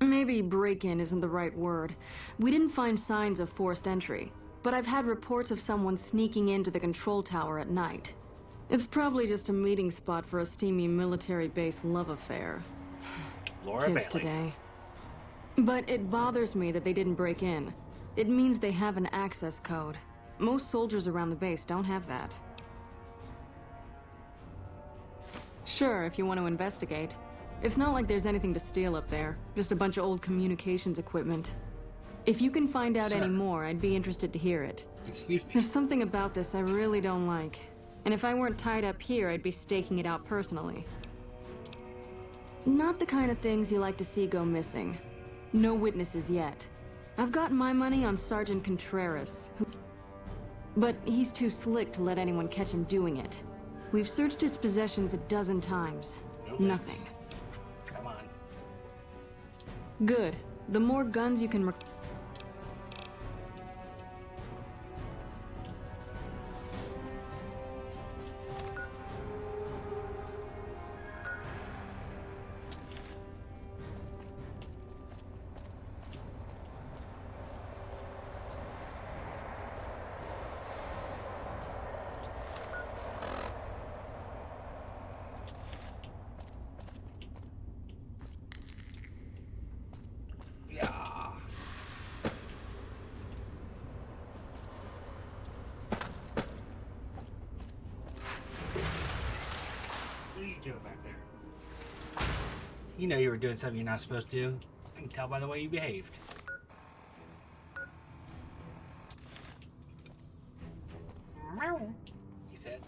F: Maybe break-in isn't the right word. We didn't find signs of forced entry, but I've had reports of someone sneaking into the control tower at night. It's probably just a meeting spot for a steamy military base love affair.
A: Laura
F: Kids
A: Bailey.
F: today. But it bothers me that they didn't break in. It means they have an access code. Most soldiers around the base don't have that. Sure, if you want to investigate. It's not like there's anything to steal up there. Just a bunch of old communications equipment.
P: If you can find out
A: Sir.
P: any more, I'd be interested to hear it.
A: Excuse me.
P: There's something about this I really don't like. And if I weren't tied up here, I'd be staking it out personally. Not the kind of things you like to see go missing. No witnesses yet. I've got my money on Sergeant Contreras, but he's too slick to let anyone catch him doing it. We've searched his possessions a dozen times. Nothing.
A: Come on.
P: Good. The more guns you can
A: You know you were doing something you're not supposed to. I can tell by the way you behaved. He said.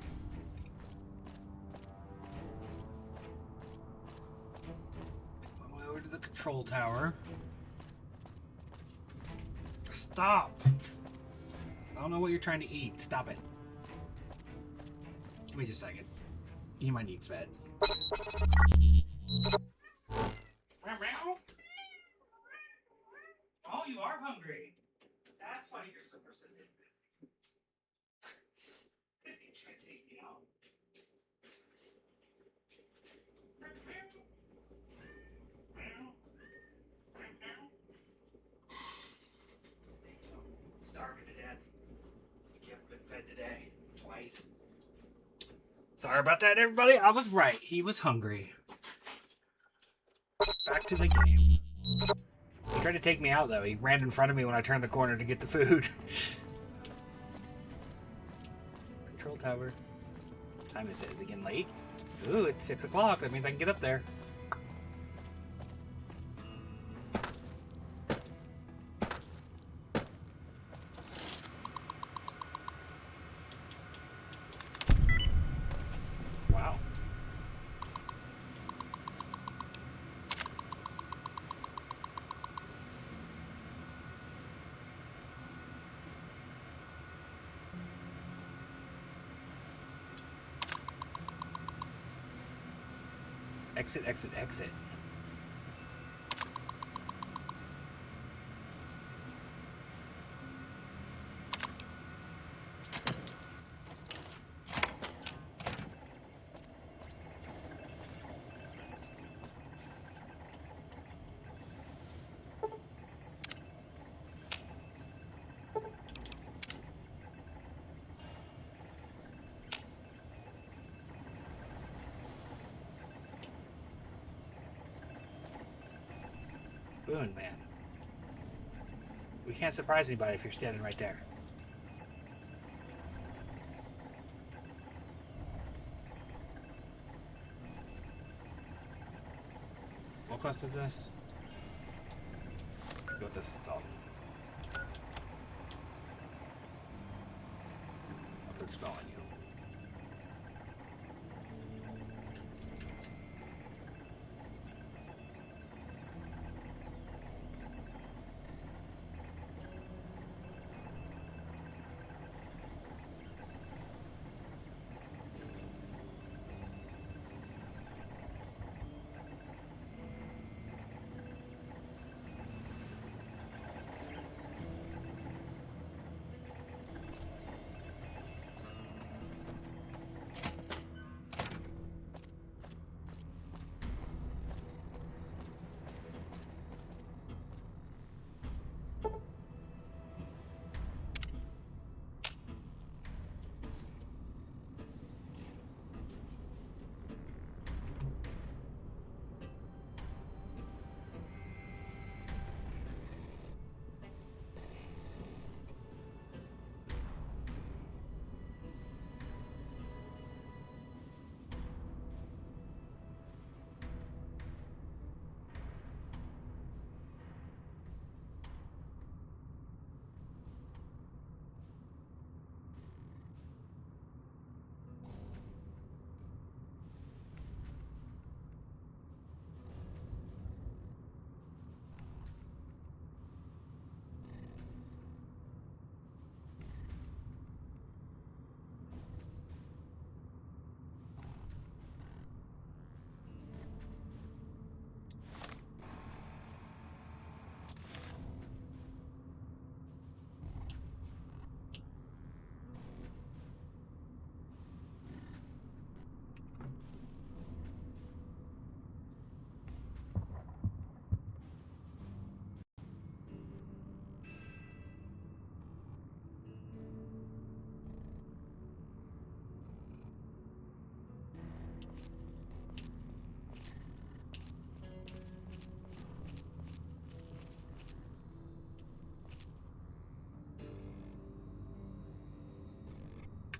A: Over to the control tower. Stop! I don't know what you're trying to eat. Stop it. Give me just a second. You might need fed. Oh, you are hungry. That's why you're so persistent. You're trying to take me out. Starving to death. You haven't been fed today. Twice. Sorry about that, everybody. I was right. He was hungry. Back to the game. He tried to take me out, though. He ran in front of me when I turned the corner to get the food. Control tower. What time is it? Is it getting late? Ooh, it's 6 o'clock. That means I can get up there. Wow. Exit, exit, exit. Boon, man. We can't surprise anybody if you're standing right there. What quest is this? Let's see what this is called. I'll put a spell on you.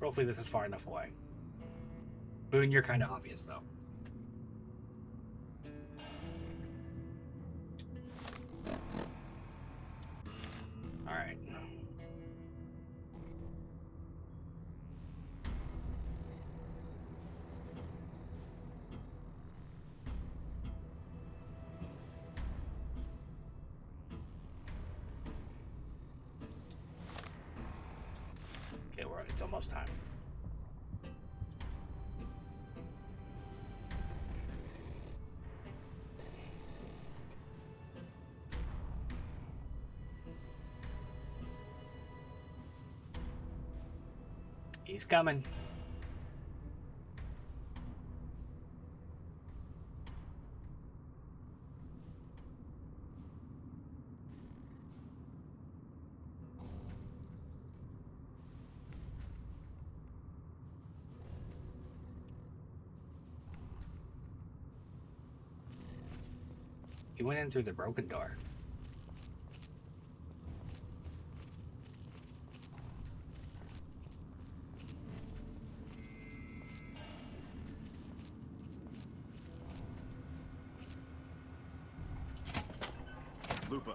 A: Hopefully this is far enough away. Boone, you're kind of obvious, though. Alright. Okay, it's almost time. He's coming. He went in through the broken door.
M: Lupa,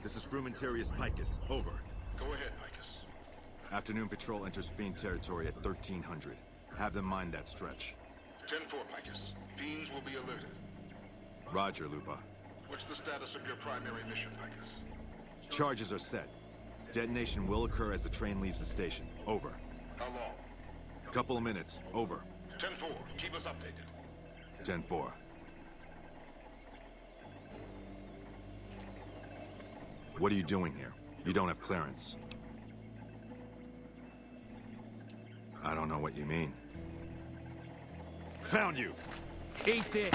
M: this is Frumentarius Picus. Over.
Q: Go ahead, Picus.
M: Afternoon patrol enters Fiend territory at 1300. Have them mind that stretch.
Q: 10-4, Picus. Fiends will be alerted.
M: Roger, Lupa.
Q: What's the status of your primary mission, Picus?
M: Charges are set. Detonation will occur as the train leaves the station. Over.
Q: How long?
M: Couple of minutes. Over.
Q: 10-4. Keep us updated.
M: 10-4. What are you doing here? You don't have clearance. I don't know what you mean. Found you!
R: Eat this!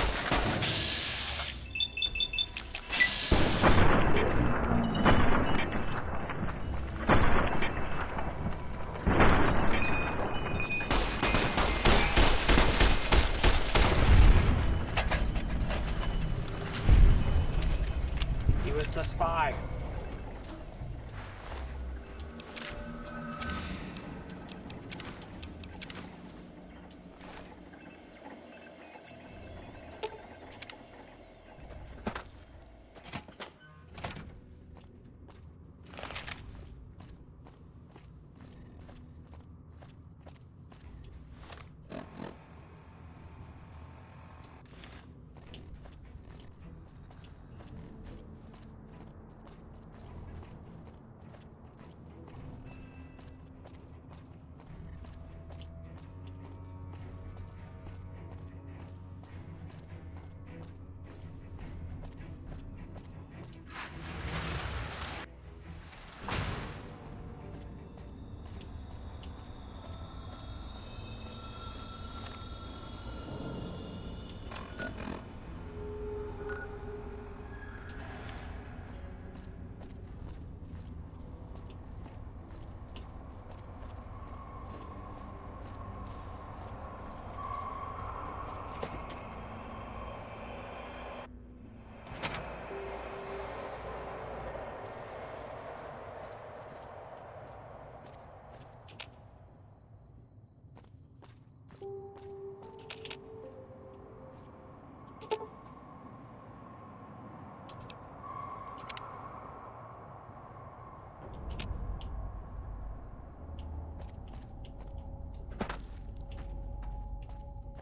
A: He was the spy.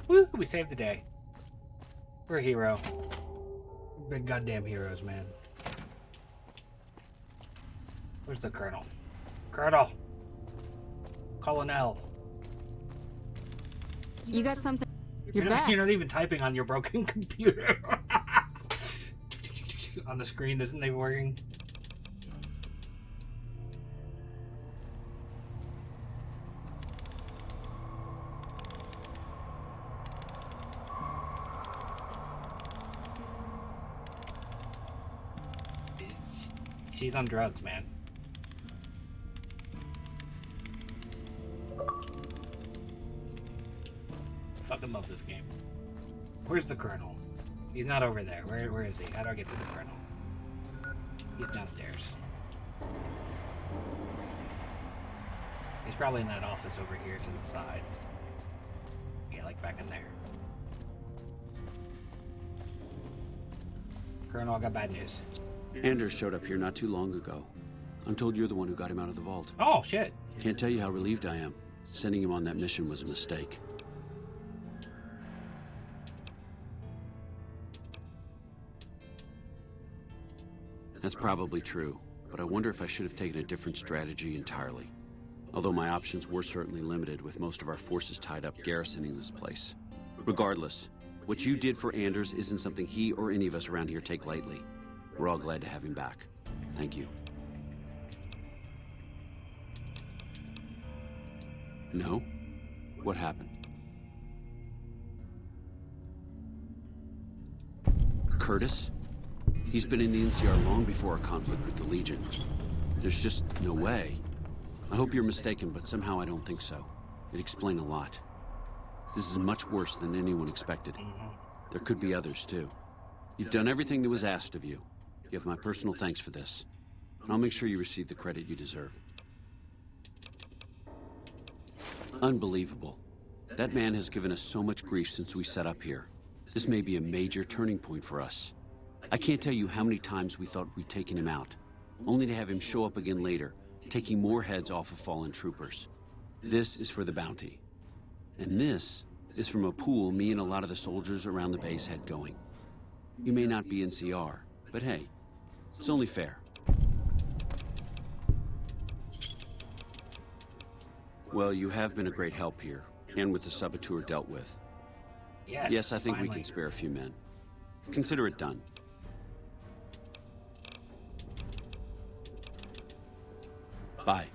A: Woo! We saved the day. We're a hero. We're big goddamn heroes, man. Where's the colonel? Colonel! Colonel.
P: You got something?
A: You're not even typing on your broken computer. On the screen, isn't it working? She's on drugs, man. Fucking love this game. Where's the colonel? He's not over there. Where is he? How do I get to the colonel? He's downstairs. He's probably in that office over here to the side. Yeah, like back in there. Colonel, I got bad news.
R: Anders showed up here not too long ago. I'm told you're the one who got him out of the vault.
A: Oh, shit.
R: Can't tell you how relieved I am. Sending him on that mission was a mistake. That's probably true, but I wonder if I should have taken a different strategy entirely. Although my options were certainly limited, with most of our forces tied up garrisoning this place. Regardless, what you did for Anders isn't something he or any of us around here take lightly. We're all glad to have him back. Thank you. No? What happened? Curtis? He's been in the NCR long before our conflict with the Legion. There's just no way. I hope you're mistaken, but somehow I don't think so. It'd explain a lot. This is much worse than anyone expected. There could be others, too. You've done everything that was asked of you. You have my personal thanks for this. And I'll make sure you receive the credit you deserve. Unbelievable. That man has given us so much grief since we set up here. This may be a major turning point for us. I can't tell you how many times we thought we'd taken him out, only to have him show up again later, taking more heads off of fallen troopers. This is for the bounty. And this is from a pool me and a lot of the soldiers around the base had going. You may not be NCR, but hey, it's only fair. Well, you have been a great help here, and with the saboteur dealt with. Yes, I think we can spare a few men. Consider it done. Bye.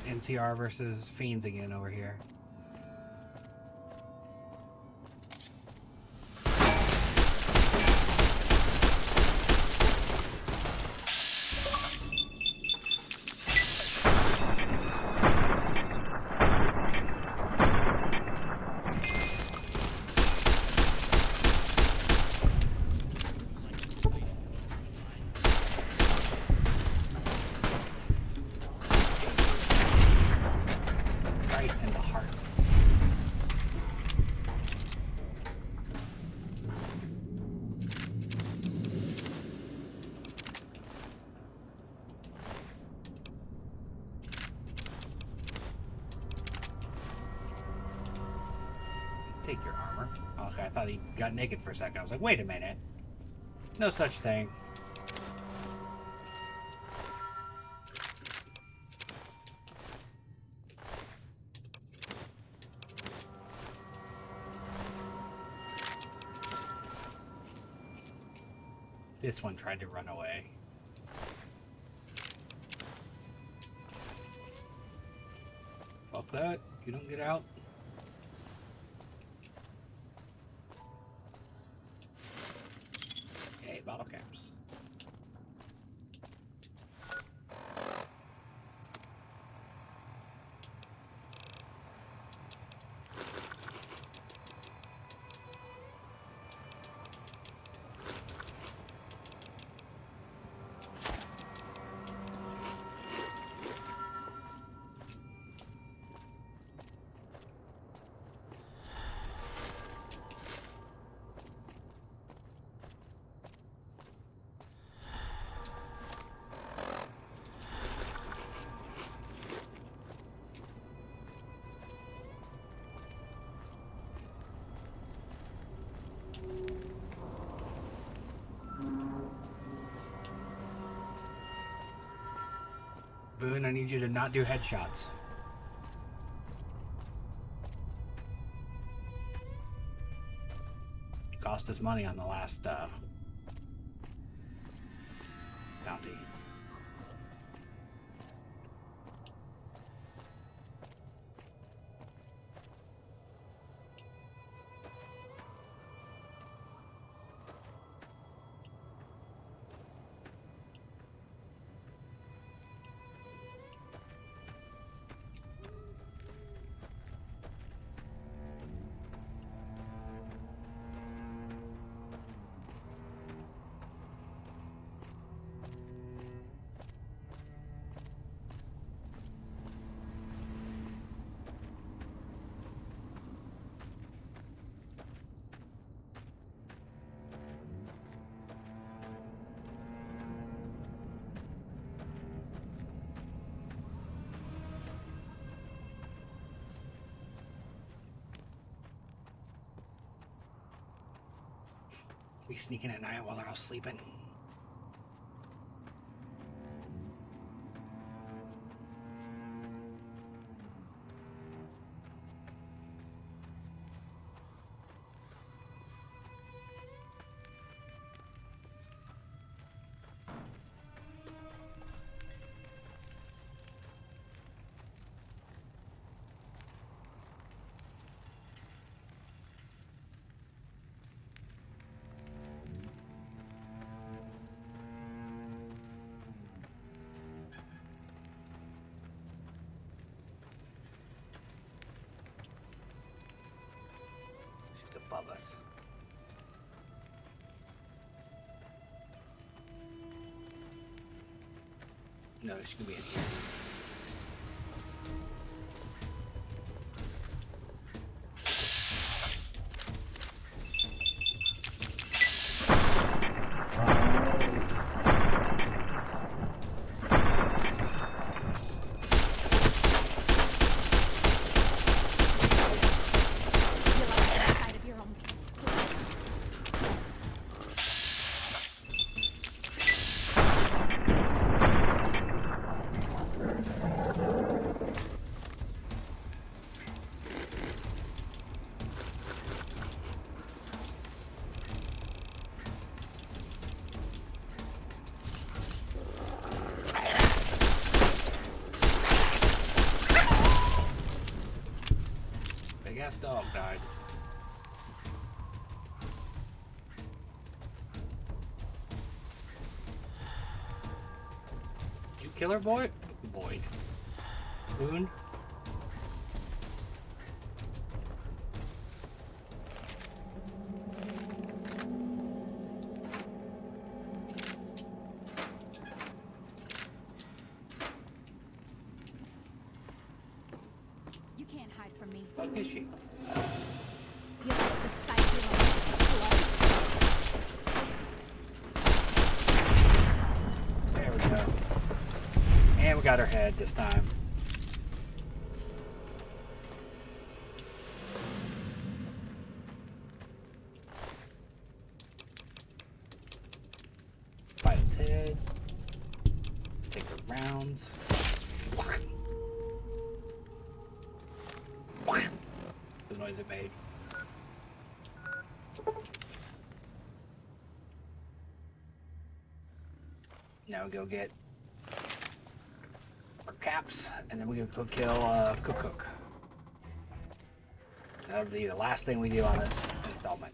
A: NCR versus Fiends again over here. Take your armor. Okay, I thought he got naked for a second. I was like, wait a minute. No such thing. This one tried to run away. Fuck that. You don't get out. Okay, bottle caps. Boone, I need you to not do headshots. Cost us money on the last bounty. We sneaking at night while they're all sleeping. Above us. No, she's gonna be in here. Big ass dog died. Did you kill her, boy? Boyd. Boone?
J: You can't hide from me.
A: What is she? There we go. And we got her head this time. Fight its head. Take her rounds. The noise it made. Now we go get our caps, and then we go kill Cook. That'll be the last thing we do on this installment.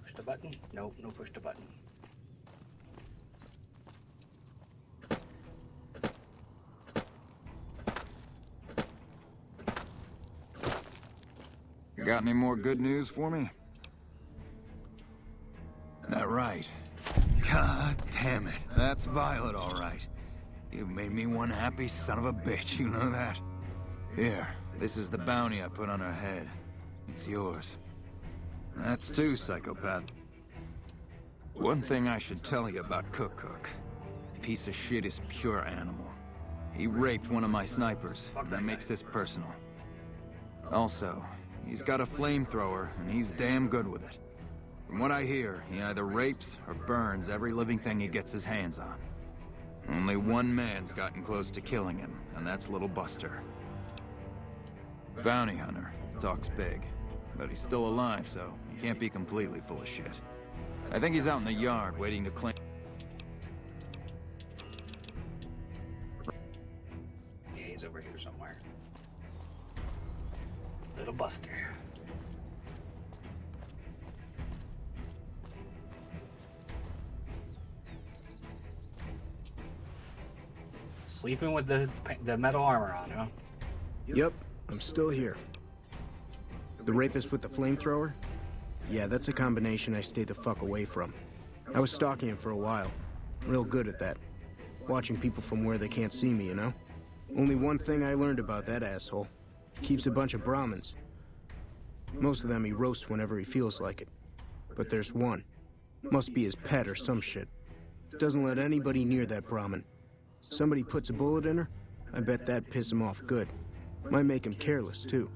A: Push the button? Nope, no push the button.
E: Got any more good news for me? That right. God damn it. That's Violet, all right. You've made me one happy son of a bitch, you know that? Here, this is the bounty I put on her head. It's yours. That's two, psychopath. One thing I should tell you about Cook. Piece of shit is pure animal. He raped one of my snipers. That makes this personal. Also, he's got a flamethrower, and he's damn good with it. From what I hear, he either rapes or burns every living thing he gets his hands on. Only one man's gotten close to killing him, and that's little Buster. Bounty hunter. Talks big. But he's still alive, so he can't be completely full of shit. I think he's out in the yard waiting to claim...
A: Yeah, he's over here somewhere. Little Buster. Sleeping with the metal armor on, huh?
S: Yep, I'm still here. The rapist with the flamethrower? Yeah, that's a combination I stay the fuck away from. I was stalking him for a while. Real good at that. Watching people from where they can't see me, you know? Only one thing I learned about that asshole. Keeps a bunch of Brahmins. Most of them he roasts whenever he feels like it. But there's one. Must be his pet or some shit. Doesn't let anybody near that Brahmin. Somebody puts a bullet in her, I bet that'd piss him off good. Might make him careless, too.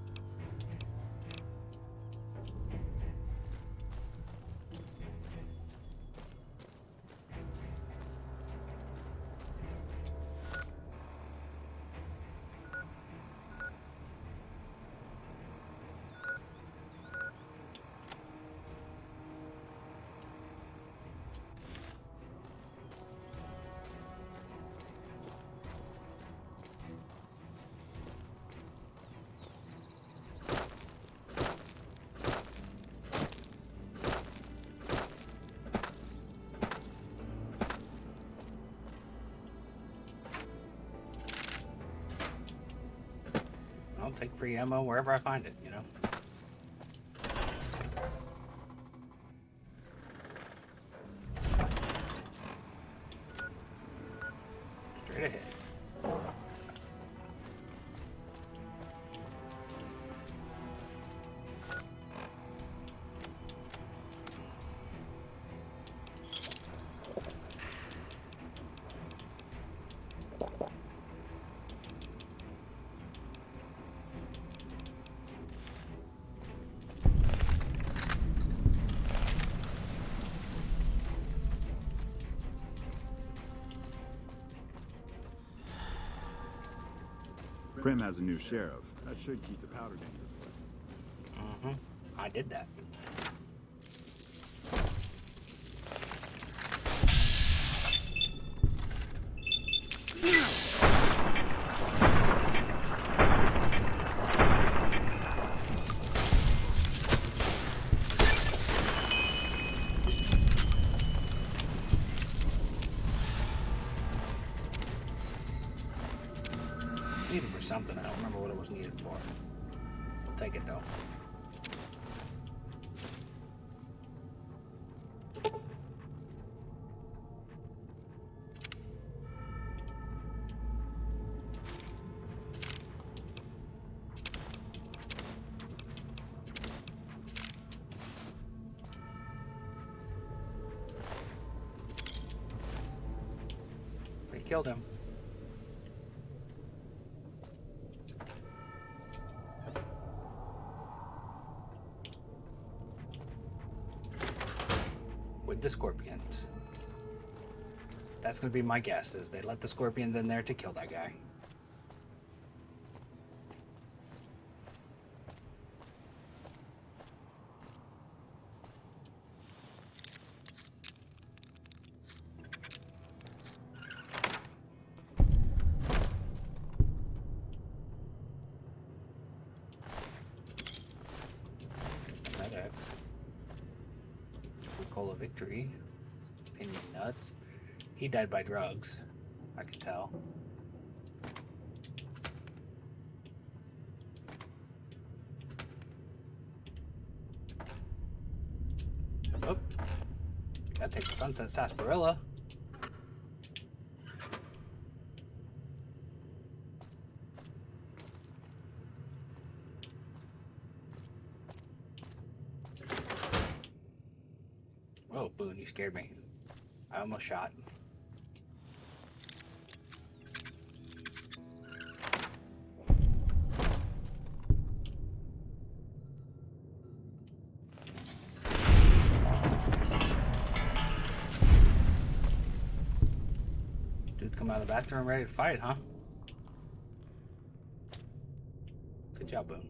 A: I'll take free ammo wherever I find it, you know? Straight ahead.
G: Prim has a new sheriff. That should keep the powder dangers away.
A: I did that. Needed for something. I don't remember what it was needed for. I'll take it though. We killed him. With the scorpions. That's gonna be my guess, is they let the scorpions in there to kill that guy. FedEx. Cola Victory. Opinion nuts. He died by drugs. I can tell. Oh. Gotta take the Sunset Sarsaparilla. Oh, Boone, you scared me. I almost shot. Dude, come out of the bathroom ready to fight, huh? Good job, Boone.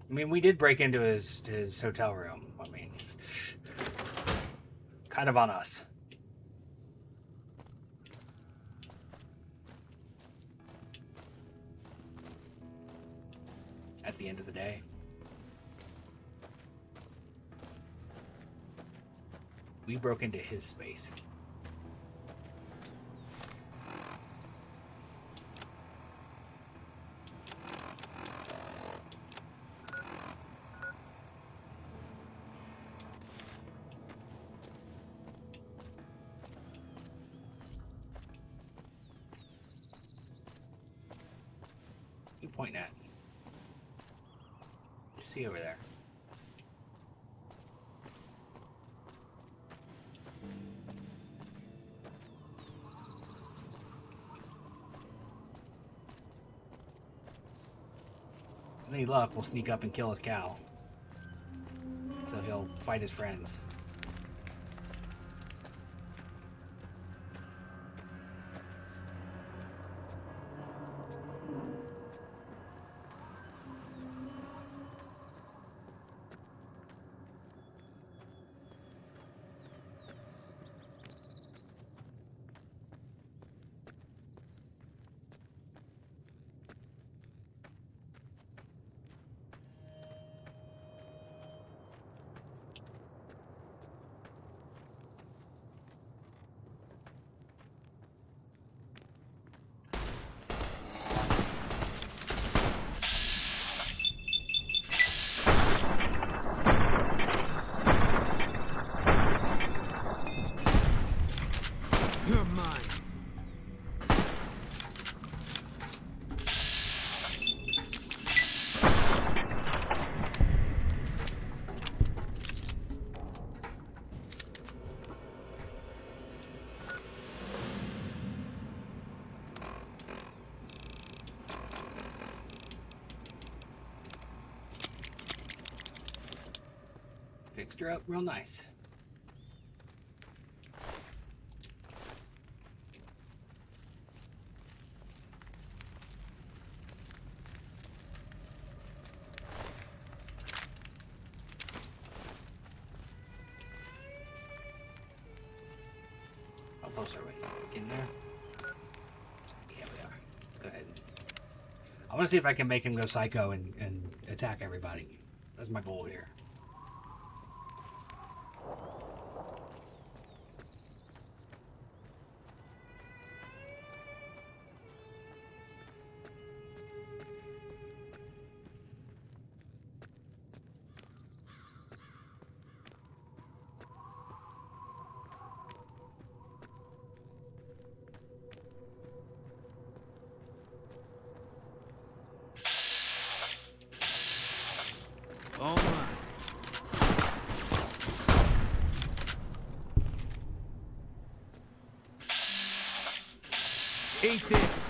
A: I mean, we did break into his hotel room. I mean, kind of on us. At the end of the day. We broke into his space. What are you pointing at? What do you see over there? Any luck, we'll sneak up and kill his cow. So he'll fight his friends.
S: You're mine.
A: Fixed her up real nice. How close are we? In there? Yeah, we are. Let's go ahead. I want to see if I can make him go psycho and attack everybody. That's my goal here.
S: All mine. Eat this.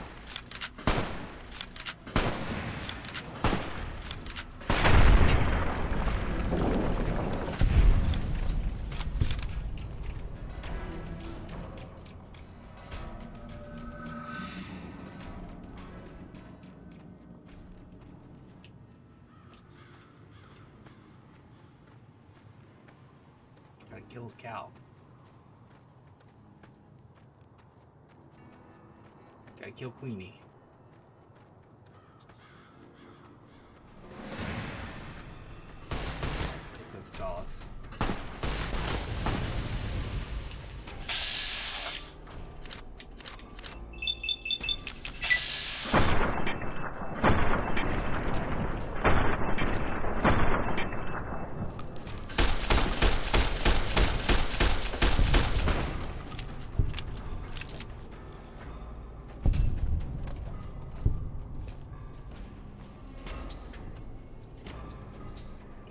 A: Gotta kill his cow. Gotta kill Queenie. Cook Solace.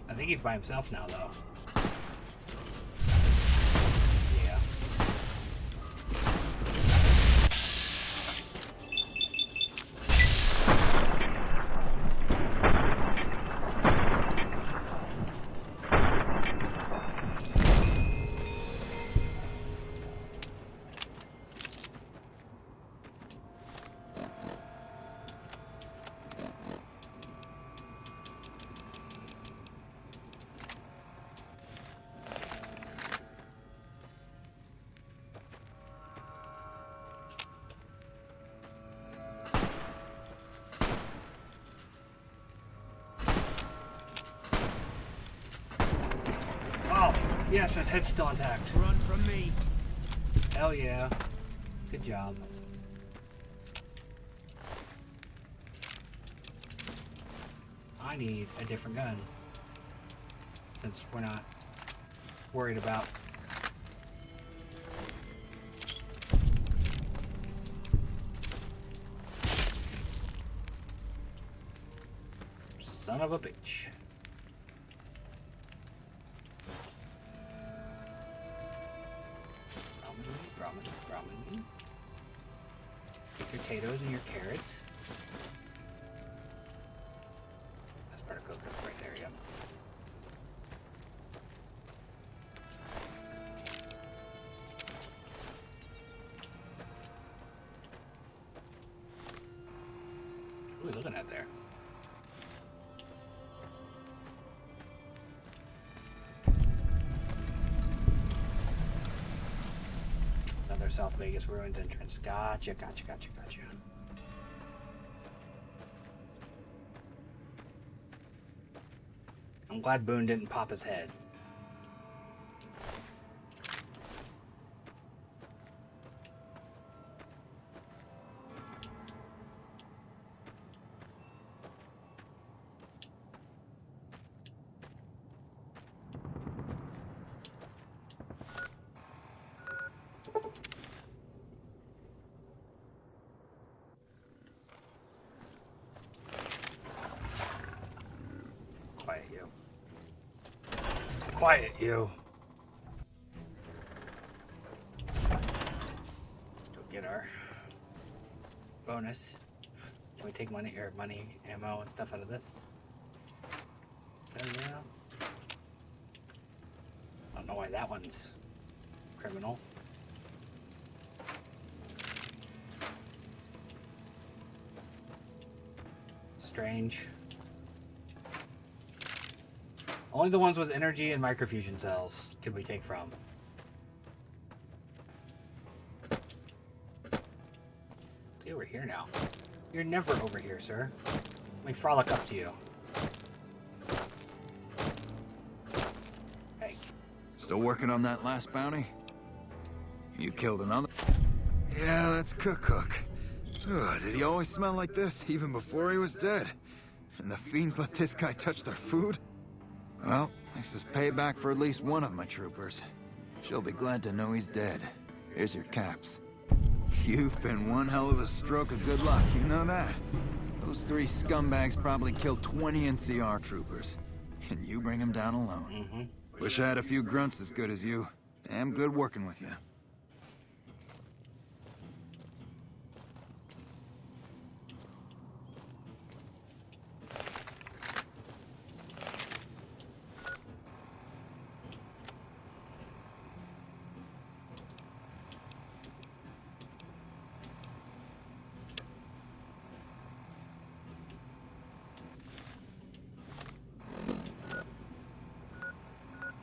A: I think he's by himself now, though. Yeah. Yes, his head's still intact.
L: Run from me.
A: Hell yeah. Good job. I need a different gun. Since we're not worried about son of a bitch. Ramen. Take your potatoes and your carrots. That's part of cook right there, yep. What are we looking at there? Another South Vegas Ruins entrance. Gotcha. I'm glad Boone didn't pop his head. Quiet, you. Go get our bonus. Can we take money, ammo, and stuff out of this? Oh, yeah. I don't know why that one's criminal. Strange. Only the ones with energy and microfusion cells can we take from. See, over here now. You're never over here, sir. Let me frolic up to you. Hey.
E: Still working on that last bounty? You killed another? Yeah, that's Cook. Ugh, did he always smell like this, even before he was dead? And the fiends let this guy touch their food? Well, this is payback for at least one of my troopers. She'll be glad to know he's dead. Here's your caps. You've been one hell of a stroke of good luck, you know that? Those 3 scumbags probably killed 20 NCR troopers. And you bring them down alone. Wish I had a few grunts as good as you. Damn good working with you.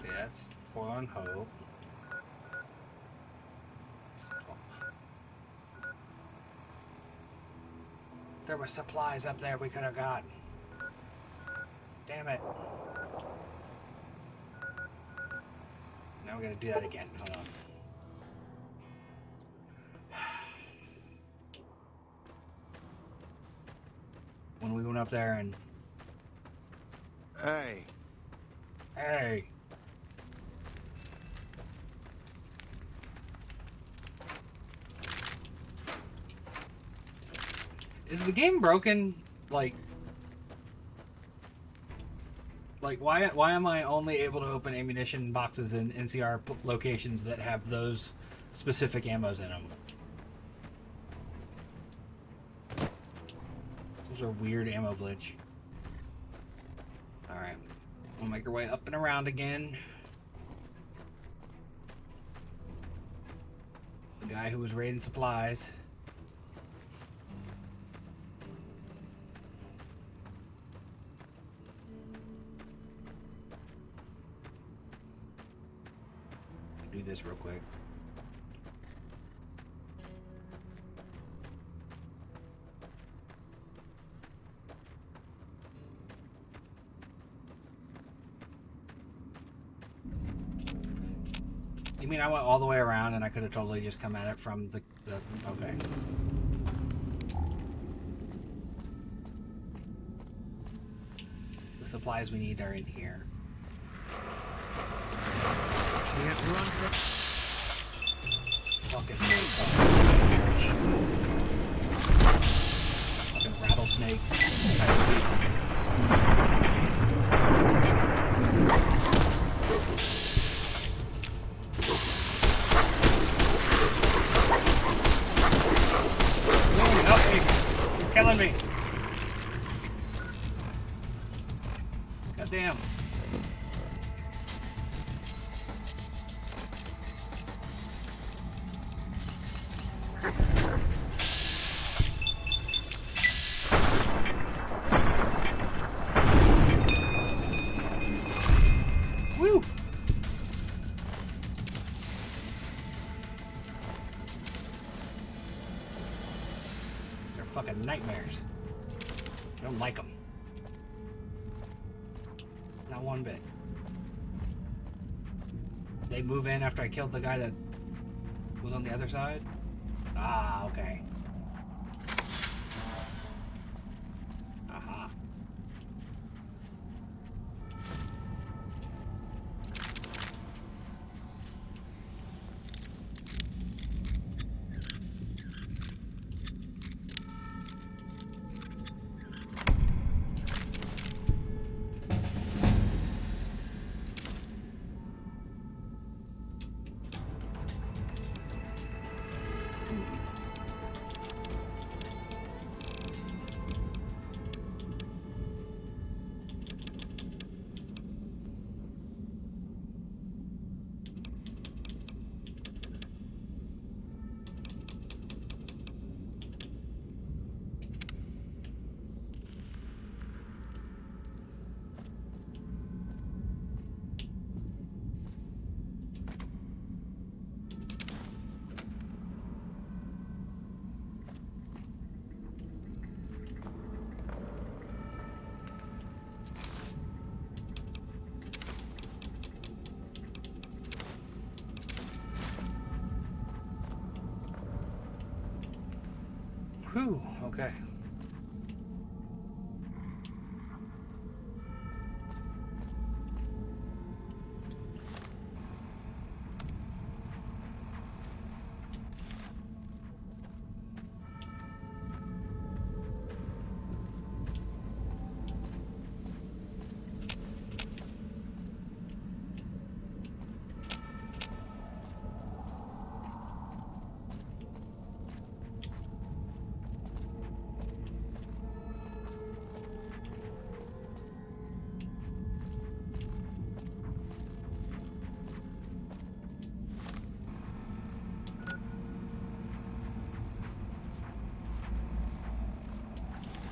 A: That's Forlorn Hope. There were supplies up there we could have got. Damn it. Now we're gonna do that again. Hold on. When we went up there and...
E: Hey.
A: Hey. Is the game broken? Like why am I only able to open ammunition boxes in NCR locations that have those specific ammos in them? Those are weird ammo glitch. Alright. We'll make our way up and around again. The guy who was raiding supplies. Do this real quick. You mean I went all the way around and I could have totally just come at it from the okay. The supplies we need are in here.
L: Can't run from...
A: Fucking fucking rattlesnake coyotes. Help me! You're killing me! God damn. Woo! They're fucking nightmares. I don't like them. Not one bit. They move in after I killed the guy that was on the other side? Ah, okay. Aha. Whew, okay.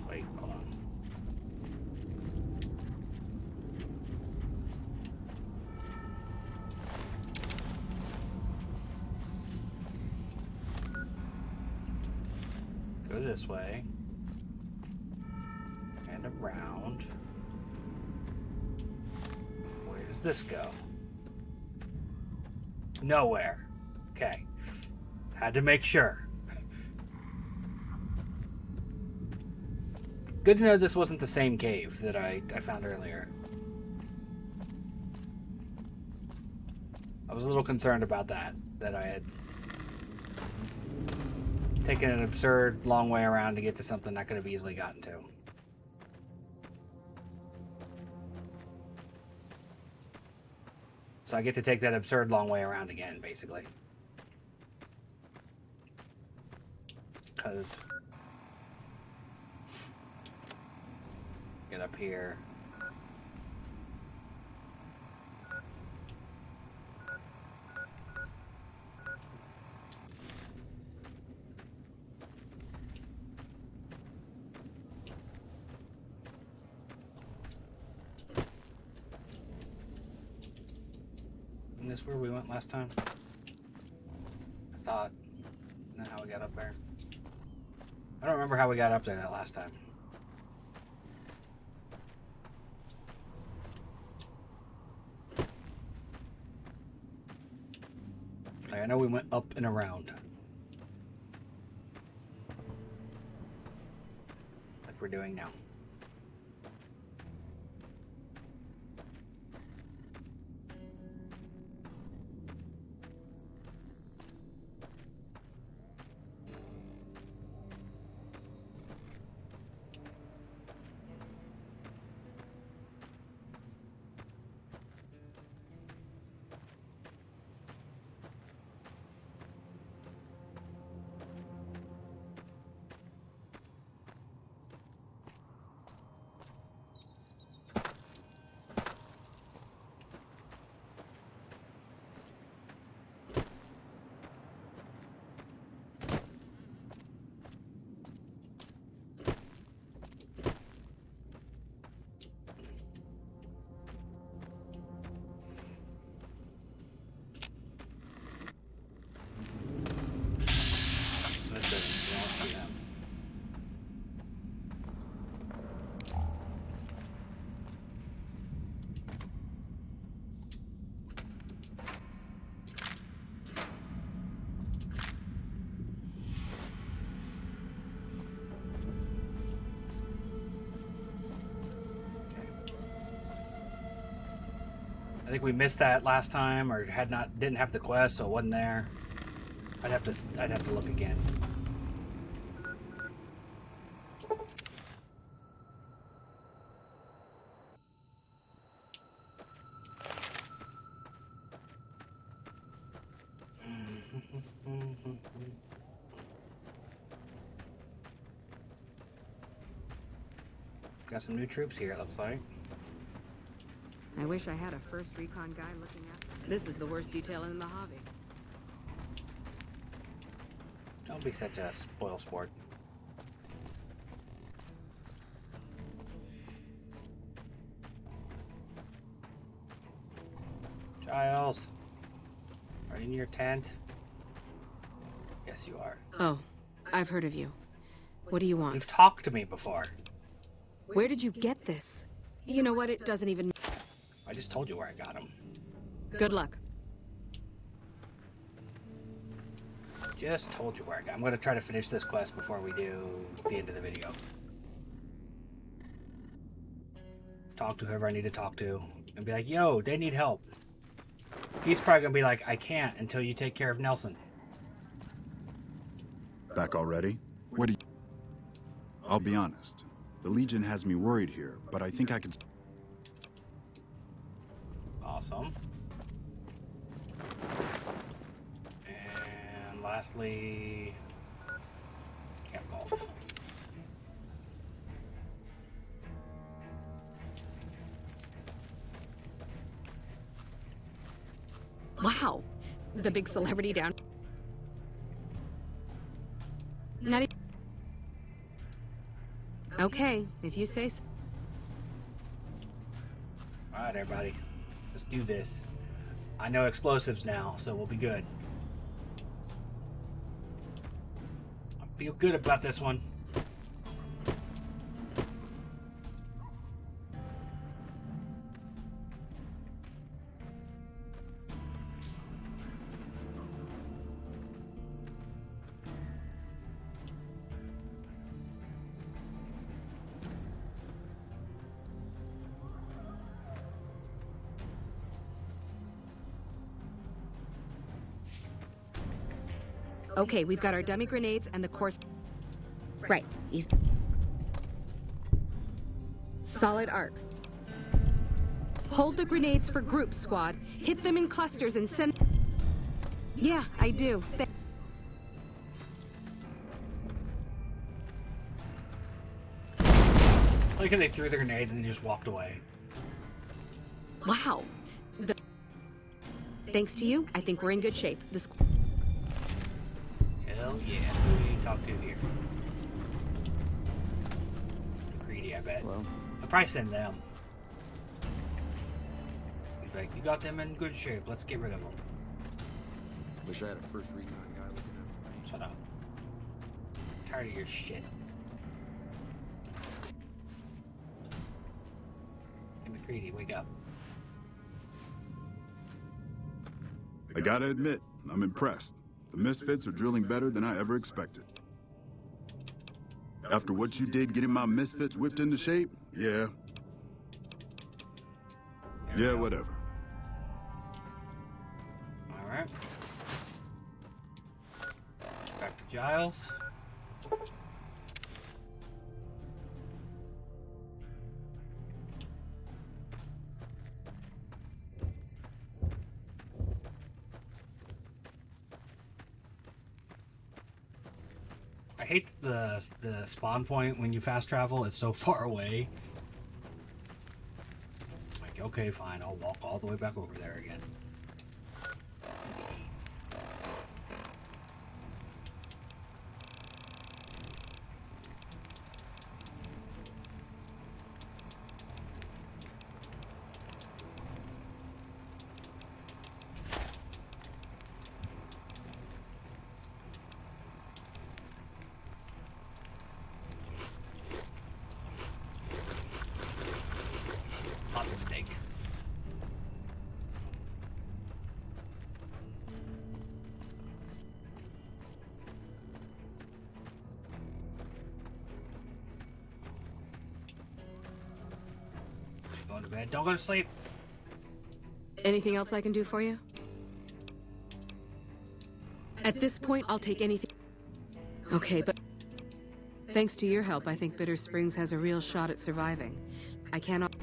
A: Wait, hold on. Go this way. And around. Where does this go? Nowhere. Okay. Had to make sure. Good to know this wasn't the same cave that I found earlier. I was a little concerned about that I had taken an absurd long way around to get to something I could have easily gotten to. So I get to take that absurd long way around again, basically. Because... get up here. Isn't this where we went last time? I thought. Isn't that how we got up there? I don't remember how we got up there that last time. I know we went up and around. Like we're doing now. That's good. We don't see that. I think we missed that last time, or didn't have the quest, so it wasn't there. I'd have to look again. Got some new troops here, it looks like.
F: I wish I had a first recon guy looking after. This is the worst detail in the hobby.
A: Don't be such a spoil sport. Giles, are you in your tent? Yes, you are.
F: Oh, I've heard of you. What do you want?
A: You've talked to me before.
F: Where did you get this? You know what? It doesn't even...
A: I just told you where I got him.
F: Good luck.
A: Just told you where I got him. I'm going to try to finish this quest before we do the end of the video. Talk to whoever I need to talk to. And be like, yo, they need help. He's probably going to be like, I can't until you take care of Nelson.
G: Back already? What do you... I'll be honest. The Legion has me worried here, but I think I can...
A: Awesome. And lastly, Camp Golf.
F: Wow. The big celebrity down... Not even... Okay, if you say so.
A: Alright, everybody. Let's do this. I know explosives now, so we'll be good. I feel good about this one.
F: Okay, we've got our dummy grenades and the course... Right, easy. Solid arc. Hold the grenades for groups, squad. Hit them in clusters and send... Yeah, I do.
A: Like how they threw the grenades and then just walked away.
F: Wow. Thanks to you, I think we're in good shape.
A: Hell yeah. Who do you talk to here? Greedy, I bet.
I: Well,
A: I'll probably send them. Be like, you got them in good shape. Let's get rid of them.
I: wish I had a first recon guy looking after me.
A: Shut up. I'm tired of your shit. Hey, McCready, wake up.
G: I gotta admit, I'm impressed. The Misfits are drilling better than I ever expected. After what you did getting my Misfits whipped into shape, yeah. Yeah, whatever.
A: Alright. Back to Giles. I hate the spawn point when you fast travel. It's so far away. Like, okay, fine. I'll walk all the way back over there again. Lots of steak. She's going to bed. Don't go to sleep.
F: Anything else I can do for you? At this point, I'll take anything. Okay, but thanks to your help, I think Bitter Springs has a real shot at surviving. I cannot.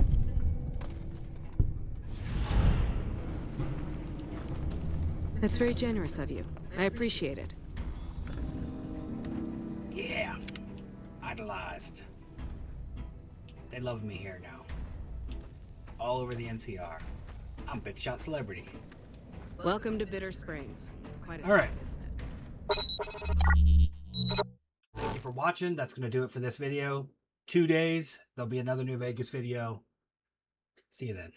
F: That's very generous of you. I appreciate it.
A: Yeah. Idolized. They love me here now. All over the NCR. I'm a big shot celebrity.
F: Welcome to Bitter Springs. Quite a
A: All right.
F: sight, isn't it?
A: Thank you for watching. That's going to do it for this video. 2 days. There'll be another New Vegas video. See you then.